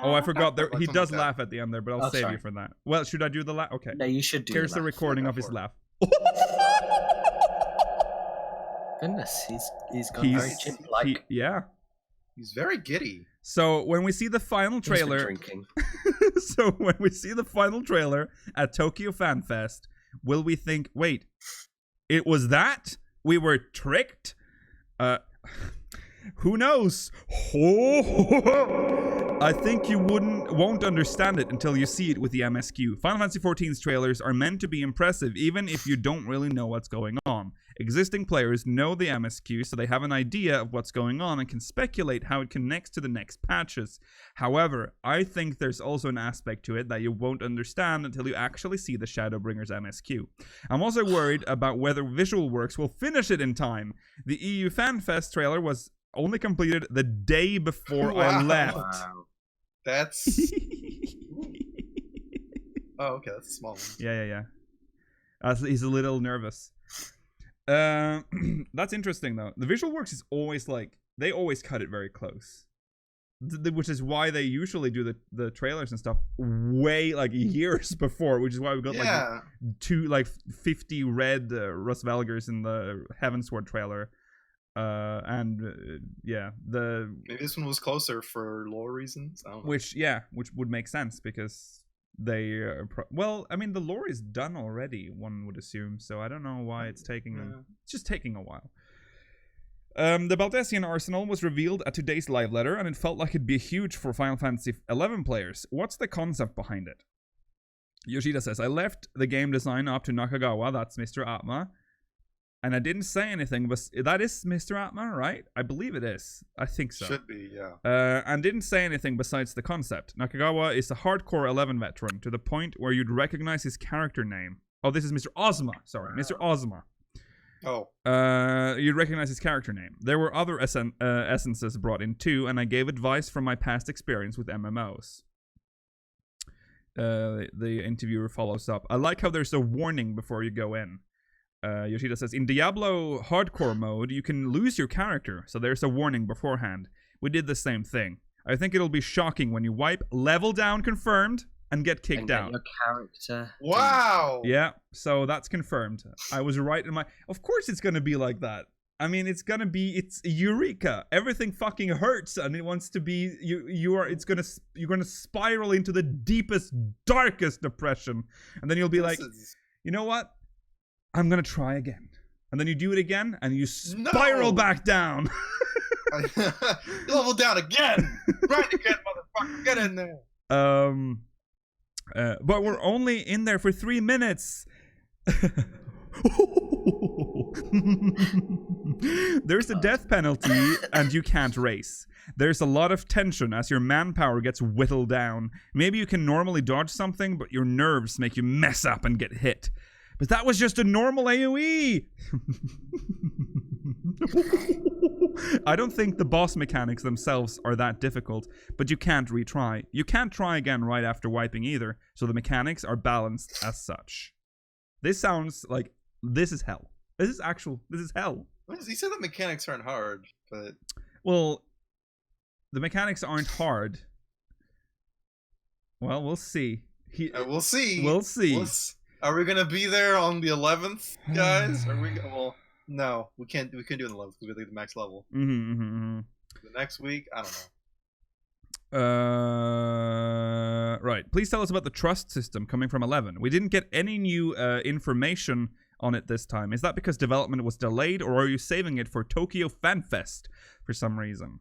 Oh, I forgot. He does laugh at the end there, but I'll save you for that. Well, should I do the laugh? Okay. No, you should do Here's the recording of his laugh. Goodness, he's gone very chimp-like. Yeah. He's very giddy. So when we see the final trailer... drinking. So when we see the final trailer at Tokyo Fan Fest, will we think, wait, it was that? We were tricked? Who knows? I think you won't understand it until you see it with the MSQ. Final Fantasy XIV's trailers are meant to be impressive even if you don't really know what's going on. Existing players know the MSQ, so they have an idea of what's going on and can speculate how it connects to the next patches. However, I think there's also an aspect to it that you won't understand until you actually see the Shadowbringers MSQ. I'm also worried about whether Visual Works will finish it in time. The EU FanFest trailer was only completed the day before I left. Wow. That's... Oh, okay, that's a small one. Yeah. He's a little nervous. That's interesting, though. The Visual Works is always like... They always cut it very close. Which is why they usually do the trailers and stuff way, like, years before. Which is why we got, like 50 red Russ Velgers in the Heavensward trailer. Yeah, maybe this one was closer for lore reasons. I don't know. Which would make sense because they well, I mean the lore is done already, one would assume, so I don't know why it's taking them. It's just taking a while. The Baldesion Arsenal was revealed at today's live letter, and it felt like it'd be huge for Final Fantasy XI players. What's the concept behind it? Yoshida says, I left the game design up to Nakagawa, that's Mr. Atma. And I didn't say anything, but that is Mr. Atma, right? I believe it is. I think so. Should be, yeah. And didn't say anything besides the concept. Nakagawa is a hardcore 11 veteran, to the point where you'd recognize his character name. Oh, this is Mr. Ozma. Sorry, Mr. Ozma. Oh. You'd recognize his character name. There were other essences brought in too, and I gave advice from my past experience with MMOs. The interviewer follows up. I like how there's a warning before you go in. Yoshida says, in Diablo hardcore mode, you can lose your character, so there's a warning beforehand. We did the same thing. I think it'll be shocking when you wipe, level down confirmed, and get kicked out. Your character. Wow! Yeah, so that's confirmed. I was right in my... Of course it's gonna be like that. I mean, it's Eureka. Everything fucking hurts, and it wants to be... You're gonna spiral into the deepest, darkest depression. And then you'll be you know what? I'm gonna try again, and then you do it again, and you spiral back down. Level down again, right again, motherfucker. Get in there. But we're only in there for 3 minutes. There's a death penalty and you can't race. There's a lot of tension as your manpower gets whittled down. Maybe you can normally dodge something, but your nerves make you mess up and get hit. But that was just a normal AoE! I don't think the boss mechanics themselves are that difficult, but you can't retry. You can't try again right after wiping either, so the mechanics are balanced as such. This sounds like this is hell. This is hell. He said the mechanics aren't hard, but... Well, the mechanics aren't hard. Well, we'll see. We'll see. We'll see. Are we gonna be there on the 11th, guys? Are we? Well, no, we can't. We couldn't do it on the 11th because we leave the max level. The next week, I don't know. Right. Please tell us about the trust system coming from 11. We didn't get any new information on it this time. Is that because development was delayed, or are you saving it for Tokyo Fan Fest for some reason?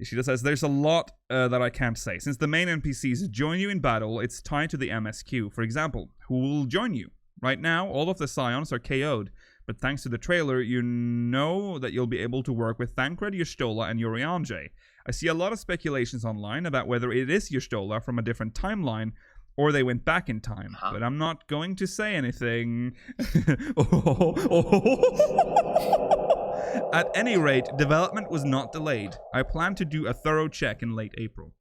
Ishida says, there's a lot that I can't say. Since the main NPCs join you in battle, it's tied to the MSQ. For example, who will join you? Right now, all of the Scions are KO'd, but thanks to the trailer, you know that you'll be able to work with Thancred, Y'shtola, and Urianger. I see a lot of speculations online about whether it is Y'shtola from a different timeline, or they went back in time, but I'm not going to say anything. At any rate, development was not delayed. I plan to do a thorough check in late April.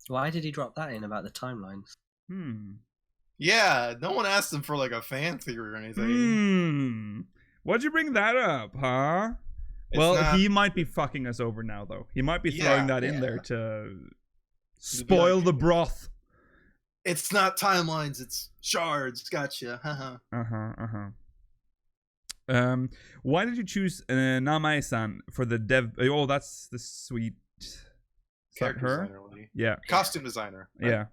Why did he drop that in about the timelines? Yeah, no one asked him for like a fan theory or anything. Why'd you bring that up, huh? Well, he might be fucking us over now, though. He might be throwing that in there to spoil the broth. It's not timelines, it's shards. Gotcha. Why did you choose Namae-san for the dev? Oh, that's the sweet. Is that her? Yeah. Costume designer. Right? Yeah,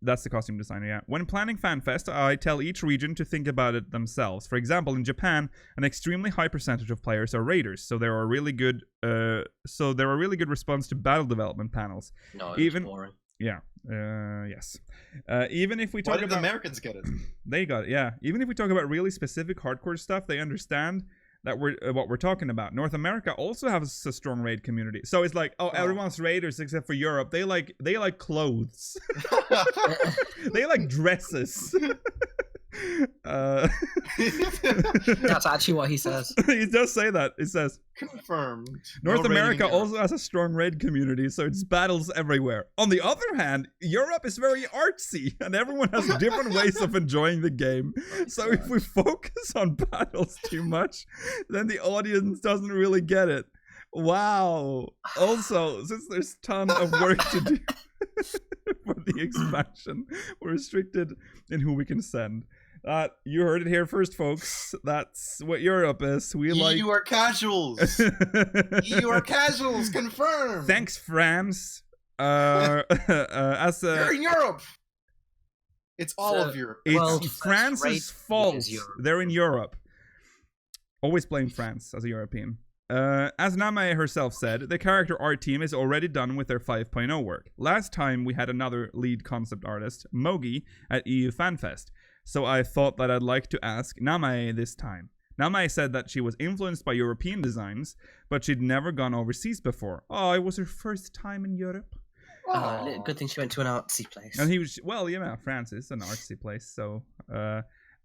that's the costume designer. Yeah. When planning FanFest, I tell each region to think about it themselves. For example, in Japan, an extremely high percentage of players are raiders, so there are really good. Response to battle development panels. No, it's boring. Yeah. Yes. Even if we talk about the Americans get it, they got it. Yeah. Even if we talk about really specific hardcore stuff, they understand that what we're talking about. North America also has a strong raid community, so it's like, everyone's raiders except for Europe. They like clothes. They like dresses. That's actually what he says. He does say that. It says confirmed. North America also has a strong raid community, so it's battles everywhere. On the other hand, Europe is very artsy, and everyone has different ways of enjoying the game. So if we focus on battles too much, then the audience doesn't really get it. Wow. Also, since there's a ton of work to do for the expansion, we're restricted in who we can send. You heard it here first, folks. That's what Europe is. You are casuals. You are casuals, confirmed. Thanks, France. You're in Europe. It's all of Europe. It's France's fault. They're in Europe. Always blame France as a European. As Namae herself said, the character art team is already done with their 5.0 work. Last time we had another lead concept artist, Mogi, at EU FanFest, so I thought that I'd like to ask Namae this time. Namae said that she was influenced by European designs, but she'd never gone overseas before. Oh, it was her first time in Europe. Good thing she went to an artsy place. And he was, France is an artsy place, so...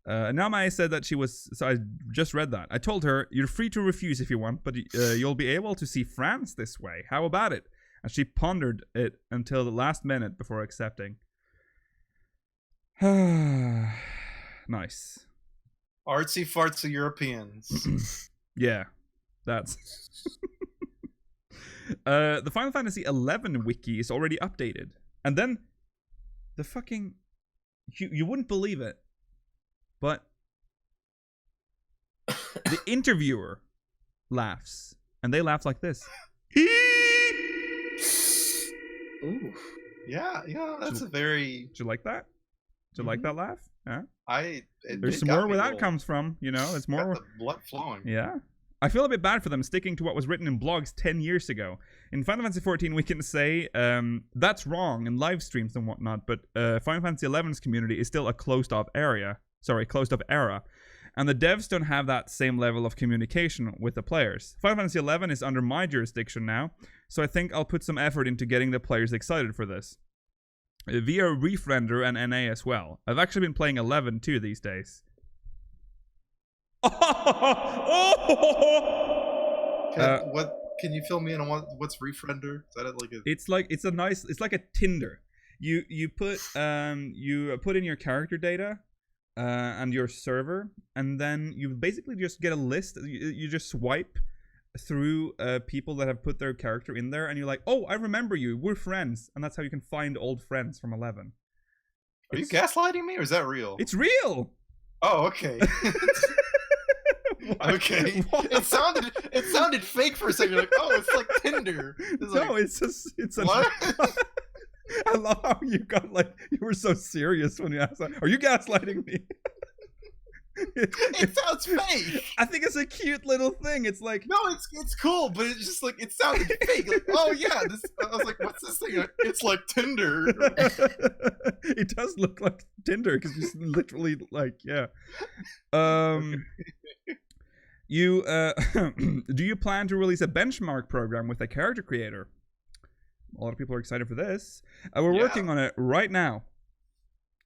Namae said that she was, so I just read that. I told her, you're free to refuse if you want, but you'll be able to see France this way. How about it? And she pondered it until the last minute before accepting. Nice. Artsy fartsy Europeans. Yeah, that's... the Final Fantasy XI wiki is already updated. And then, the fucking... You wouldn't believe it. But the interviewer laughs, and they laugh like this. Ooh. Yeah, that's a very... Did you like that? Did you like that laugh? Yeah. There's more where that comes from, It's more... the blood flowing. Yeah. I feel a bit bad for them sticking to what was written in blogs 10 years ago. In Final Fantasy XIV, we can say that's wrong in live streams and whatnot, but Final Fantasy XI's community is still a closed-off era. And the devs don't have that same level of communication with the players. Final Fantasy XI is under my jurisdiction now, so I think I'll put some effort into getting the players excited for this. Via Refrender and NA as well. I've actually been playing 11 too these days. Can you fill me in on what's Refrender? Is that like a... It's like a Tinder. You put in your character data and your server, and then you basically just get a list. You just swipe through people that have put their character in there, and you're like, oh, I remember you. We're friends, and that's how you can find old friends from 11. Are you gaslighting me, or is that real? It's real. Oh, okay. Okay. What? It sounded fake for a second. You're like, oh, it's like Tinder. It's a. What? I love how you were so serious when you asked that. Are you gaslighting me? It sounds fake. I think it's a cute little thing. It's like, no, it's cool, but it's just like it sounded fake. Like, oh yeah, I was like, what's this thing? It's like Tinder. It does look like Tinder because it's literally like, yeah. You do you plan to release a benchmark program with a character creator? A lot of people are excited for this. We're working on it right now.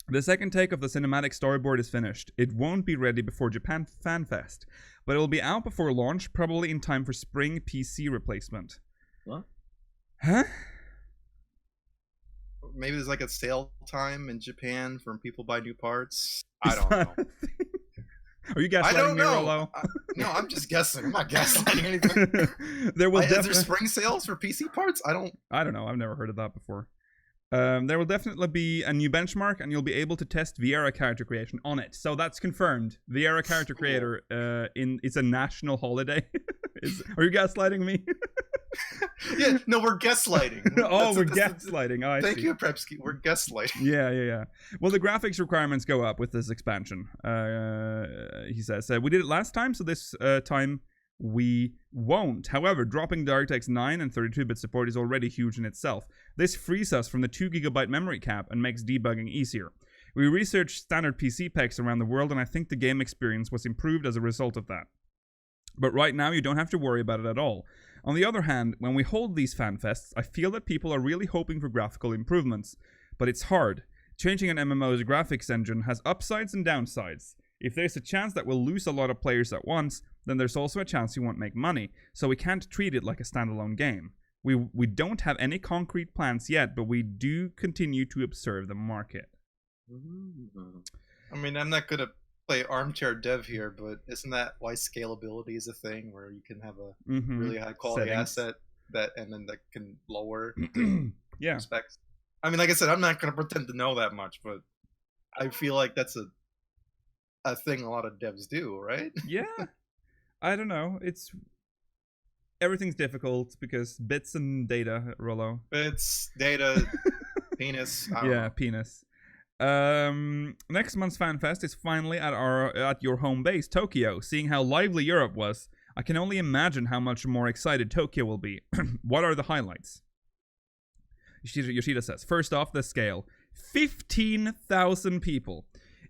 The second take of the cinematic storyboard is finished. It won't be ready before Japan Fan Fest, but it will be out before launch, probably in time for spring PC replacement. What? Huh? Maybe there's like a sale time in Japan for when people buy new parts. I don't know. Are you gaslighting me, Rollo? No, I'm just guessing. I'm not gaslighting anything. Is there spring sales for PC parts? I don't know. I've never heard of that before. There will definitely be a new benchmark, and you'll be able to test Viera character creation on it. So that's confirmed. Viera character creator. It's a national holiday. Are you gaslighting me? Yeah, no, we're gaslighting. We're gaslighting. Oh, Thank you, Prepsky. We're gaslighting. Yeah. Well, the graphics requirements go up with this expansion. He says we did it last time, so this time we won't. However, dropping DirectX 9 and 32-bit support is already huge in itself. This frees us from the 2GB memory cap and makes debugging easier. We researched standard PC specs around the world, and I think the game experience was improved as a result of that. But right now, you don't have to worry about it at all. On the other hand, when we hold these fan fests, I feel that people are really hoping for graphical improvements. But it's hard. Changing an MMO's graphics engine has upsides and downsides. If there's a chance that we'll lose a lot of players at once, then there's also a chance we won't make money, so we can't treat it like a standalone game. We don't have any concrete plans yet, but we do continue to observe the market. I mean, I'm not gonna play armchair dev here, but isn't that why scalability is a thing, where you can have a really high quality asset and then that can lower specs? I mean, like I said, I'm not gonna pretend to know that much, but I feel like that's a thing a lot of devs do, right? Yeah. I don't know. Everything's difficult because bits and data, Rollo. Bits, data, penis. I don't know. Penis. Next month's FanFest is finally at your home base, Tokyo. Seeing how lively Europe was, I can only imagine how much more excited Tokyo will be. What are the highlights? Yoshida says, first off, the scale. 15,000 people.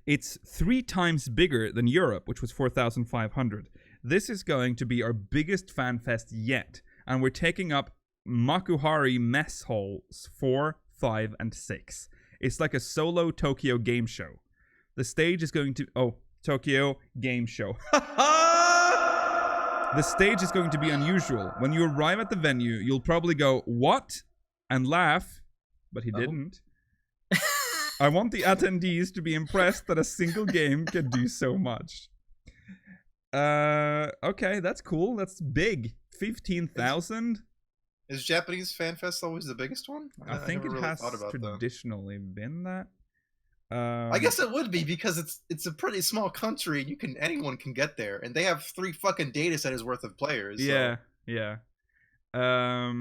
It's 3 times bigger than Europe, which was 4,500. This is going to be our biggest FanFest yet, and we're taking up Makuhari mess halls 4, 5, and 6. It's like a solo Tokyo game show. The stage is going to... Oh, Tokyo game show. The stage is going to be unusual. When you arrive at the venue, you'll probably go, what? And laugh. But he didn't. I want the attendees to be impressed that a single game can do so much. Okay, that's cool. That's big. 15,000? Is Japanese FanFest always the biggest one? I think it has traditionally been that. I guess it would be because it's a pretty small country. Anyone can get there, and they have 3 fucking data centers worth of players. So. Yeah. I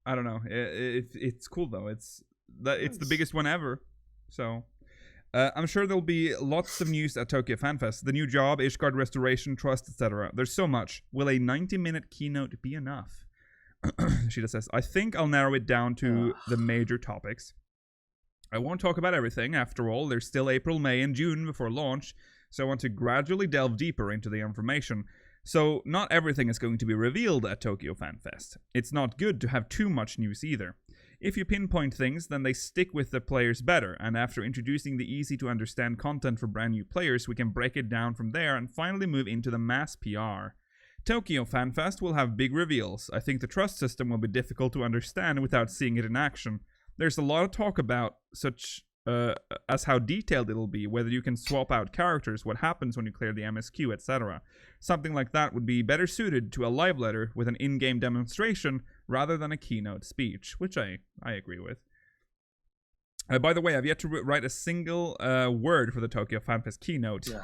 don't know. It's cool though. It's the biggest one ever. So, I'm sure there'll be lots of news at Tokyo Fan Fest. The new job, Ishgard restoration, trust, etc. There's so much. Will a 90-minute keynote be enough? Shida says, I think I'll narrow it down to the major topics. I won't talk about everything. After all, there's still April, May, and June before launch, so I want to gradually delve deeper into the information. So not everything is going to be revealed at Tokyo Fan Fest. It's not good to have too much news either. If you pinpoint things, then they stick with the players better, and after introducing the easy-to-understand content for brand new players, we can break it down from there and finally move into the mass PR. Tokyo Fan Fest will have big reveals. I think the trust system will be difficult to understand without seeing it in action. There's a lot of talk about such as how detailed it'll be, whether you can swap out characters, what happens when you clear the MSQ, etc. Something like that would be better suited to a live letter with an in-game demonstration rather than a keynote speech, which I agree with. By the way, I've yet to write a single word for the Tokyo Fan Fest keynote. Yeah.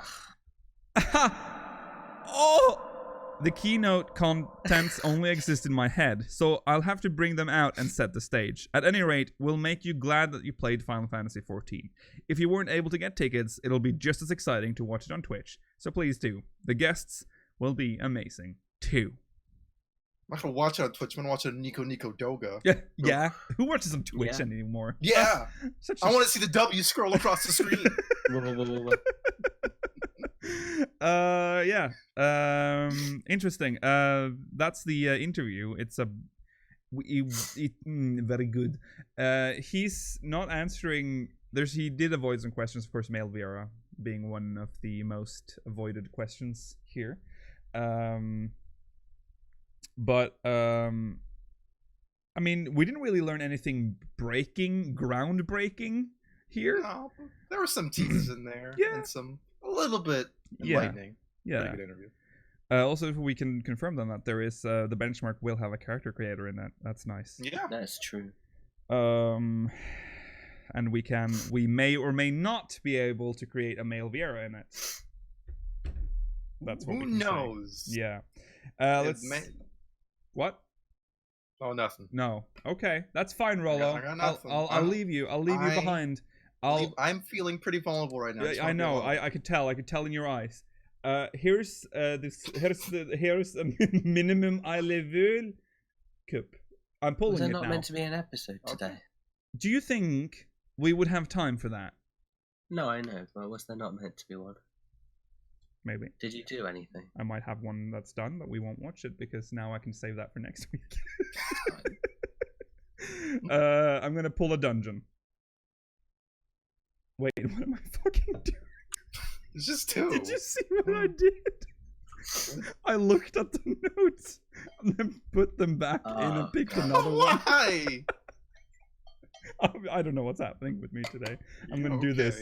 Oh! The keynote contents only exist in my head, so I'll have to bring them out and set the stage. At any rate, we'll make you glad that you played Final Fantasy XIV. If you weren't able to get tickets, it'll be just as exciting to watch it on Twitch, so please do. The guests will be amazing, too. I'm not gonna watch it on Twitch, I'm gonna watch it on Nico Doga. Yeah. Who watches on Twitch anymore? Yeah! I want to see the W scroll across the screen. Interesting. That's the interview. It's very good. He's not answering. He did avoid some questions, of course, male Viera being one of the most avoided questions here. I mean, we didn't really learn anything groundbreaking here. No, there were some teases in there. Yeah. And a little bit enlightening. Yeah. Pretty good interview. Also, if we can confirm then that there is the benchmark will have a character creator in that. That's nice. Yeah, that's true. And we may or may not be able to create a male Viera in it. That's what who we can knows. Say. Yeah. What? Oh, nothing. No. Okay, that's fine, Rollo. I got nothing. I'll leave you. I'll leave you behind. I'm feeling pretty vulnerable right now. I know. I could tell. I could tell in your eyes. Here's a minimum eye level cup. I'm pulling it now. Was there not meant to be an episode today? Do you think we would have time for that? No, I know, but was there not meant to be one? Maybe. Did you do anything? I might have one that's done, but we won't watch it because now I can save that for next week. I'm gonna pull a dungeon. Wait, what am I fucking doing? It's just two. Did you see what I did? I looked at the notes and then put them back in and picked another one. Why? I don't know what's happening with me today. I'm gonna do this.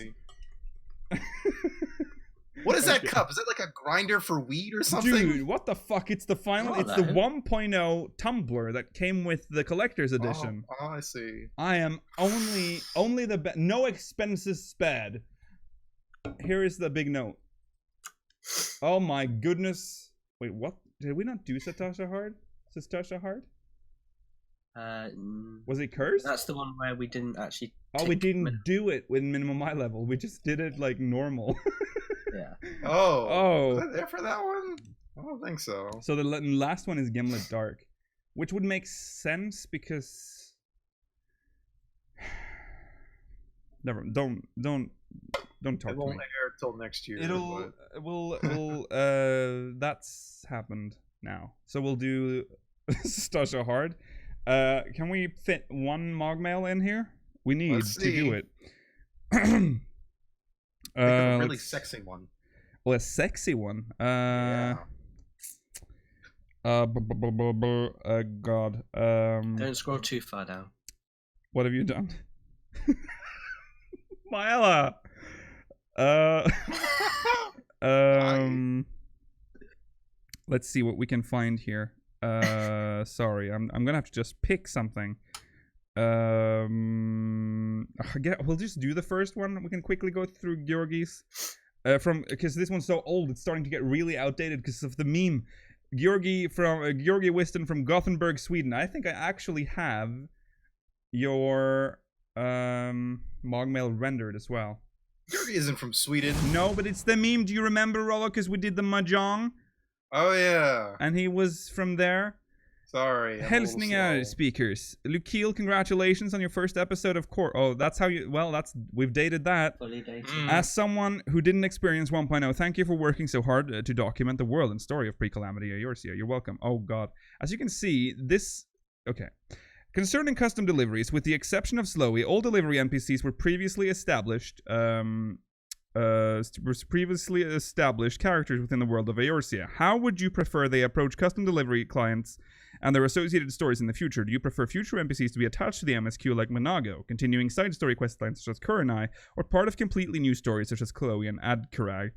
What is that cup? Is that like a grinder for weed or something? Dude, what the fuck? It's the final. It's the 1.0 tumbler that came with the collector's edition. Oh, I see. I am only the no expenses spared. Here is the big note. Oh my goodness! Wait, what? Did we not do Satasha Hard? Satasha Hard? Was it cursed? That's the one where we didn't actually. Oh, we didn't do it with minimum eye level. We just did it like normal. Yeah. Oh. Was that there for that one? I don't think so. So the last one is Gimlet Dark, which would make sense because. Never. Don't talk to me. It won't air till next year. That's happened now. So we'll do Stasha Hard. Can we fit one Mogmail in here? We need to do it. A really sexy one. Well, a sexy one. Yeah. God. Don't scroll too far down. What have you done? Myella. Let's see what we can find here. Sorry, I'm gonna have to just pick something. We'll just do the first one. We can quickly go through Georgi's because this one's so old, it's starting to get really outdated because of the meme. Georgi Wiston from Gothenburg, Sweden. I think I actually have your Mogmail rendered as well. Georgi isn't from Sweden. No, but it's the meme. Do you remember, Rollo? Because we did the mahjong. Oh yeah. And he was from there. Sorry. Hälsningar speakers. Lukil, congratulations on your first episode of Core. Oh, that's how you. Well, we've dated that. Fully dated. As someone who didn't experience 1.0, thank you for working so hard to document the world and story of Pre-Calamity Eorzea. You're welcome. Oh God. As you can see, this. Okay. Concerning custom deliveries, with the exception of Slowy, all delivery NPCs were previously established. Characters within the world of Eorzea. How would you prefer they approach custom delivery clients and their associated stories in the future? Do you prefer future NPCs to be attached to the MSQ like Monago, continuing side story questlines such as Kurenai, or part of completely new stories such as Chloe and Adkarag?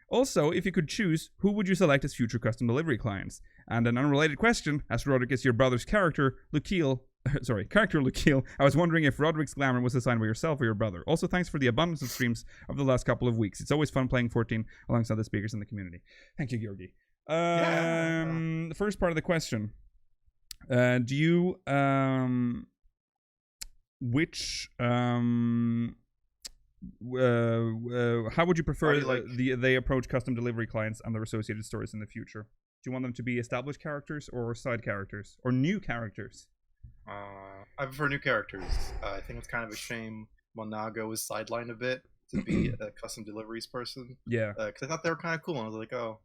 Also, if you could choose, who would you select as future custom delivery clients? And an unrelated question, as Roderick is your brother's character, Lukil, I was wondering if Roderick's glamour was assigned by yourself or your brother. Also, thanks for the abundance of streams of the last couple of weeks. It's always fun playing 14 alongside the speakers in the community. Thank you, Georgi. The first part of the question. How would you prefer they approach custom delivery clients and their associated stories in the future? Do you want them to be established characters or side characters or new characters? I prefer new characters. I think it's kind of a shame Monago was sidelined a bit to be a custom deliveries person. Yeah. Because I thought they were kind of cool, and I was like, oh,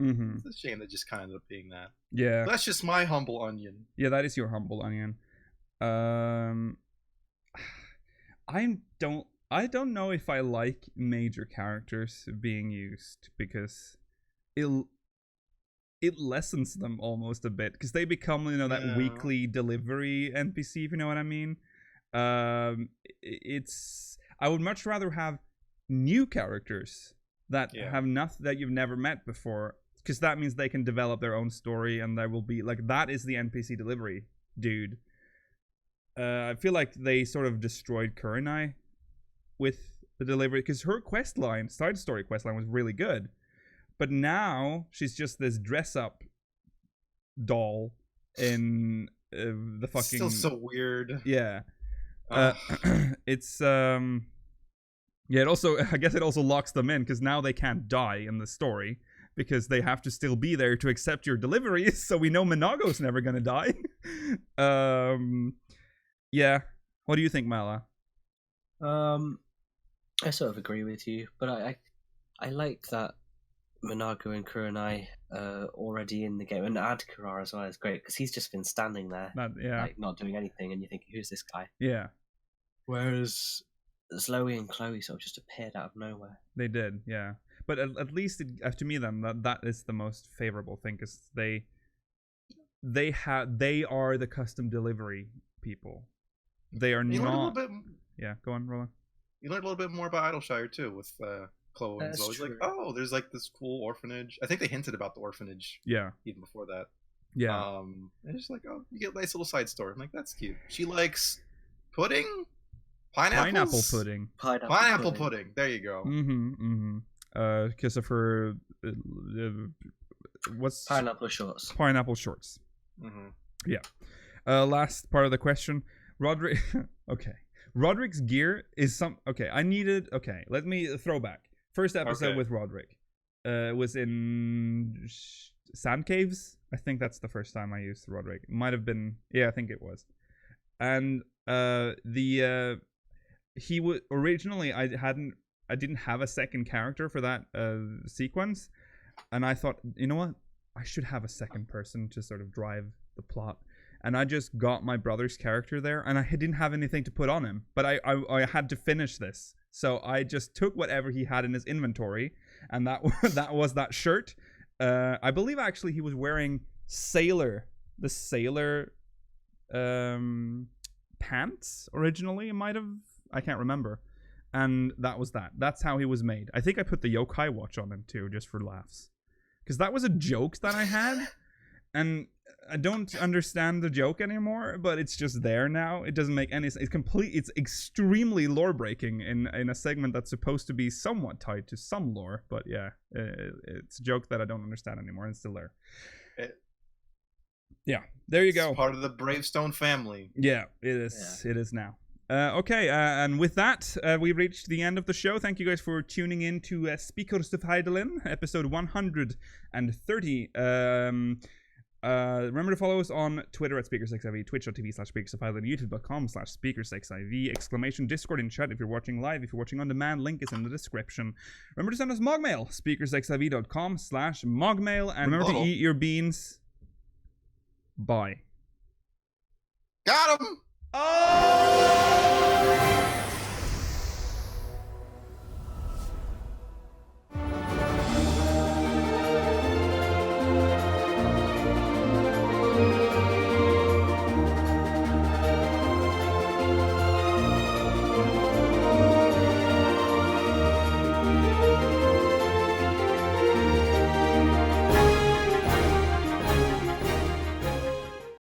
it's a shame they just kind of ended up being that. Yeah. But that's just my humble onion. Yeah, that is your humble onion. I don't know if I like major characters being used because it lessens them almost a bit because they become, that weekly delivery NPC, if you know what I mean. I would much rather have new characters that have nothing that you've never met before, because that means they can develop their own story and there will be that is the NPC delivery dude. I feel like they sort of destroyed Kurenai with the delivery because her side story questline was really good. But now she's just this dress-up doll in the fucking. Still so weird. Yeah, it's yeah. It also, I guess, it also locks them in because now they can't die in the story because they have to still be there to accept your deliveries. So we know Monago's never gonna die. Yeah. What do you think, Mala? I sort of agree with you, but I like that Monago and Kurenai already in the game, and Adkarar as well is great because he's just been standing there, not doing anything, and you think, who's this guy? Yeah. Whereas Zoe and Chloe sort of just appeared out of nowhere. They did, yeah. But at least to me, then that is the most favorable thing because they are the custom delivery people. They are not. Yeah, go on, Roland. You learned a little bit more about Idleshire too with Chloe and Zoe. Like, oh, there's this cool orphanage. I think they hinted about the orphanage. Yeah. Even before that. Yeah. And it's just like, oh, you get a nice little side story. I'm like, that's cute. She likes pudding, pineapple pudding. Pineapple pudding. There you go. Because of her, what's pineapple shorts. Pineapple shorts. Yeah. Last part of the question, Roderick. Okay. Roderick's gear is let me throw back. First episode with Roderick was in Sand Caves. I think that's the first time I used Roderick. Might have been, I think it was. And he would originally I didn't have a second character for that sequence, and I thought, you know what, I should have a second person to sort of drive the plot. And I just got my brother's character there, and I didn't have anything to put on him. But I had to finish this. So I just took whatever he had in his inventory, and that was that shirt. I believe, actually, he was wearing the sailor pants originally. I can't remember. And that was that. That's how he was made. I think I put the yokai watch on him, too, just for laughs. Because that was a joke that I had. And I don't understand the joke anymore, but it's just there now. It doesn't make any sense. It's extremely lore breaking in a segment that's supposed to be somewhat tied to some lore, but yeah, it's a joke that I don't understand anymore, and it's still there. Yeah, there you go. It's part of the Bravestone family. Yeah, it is. Yeah. It is now. Okay, and with that, we reached the end of the show. Thank you guys for tuning in to Speakers of Heidelin, episode 130. Remember to follow us on Twitter at SpeakersXIV, twitch.tv/SpeakersOfHeidelin, youtube.com/SpeakersXIV, exclamation Discord in chat if you're watching live. If you're watching on demand, link is in the description. Remember to send us mogmail, speakersxiv.com/mogmail, and remember to eat your beans. Bye. Got him! Oh!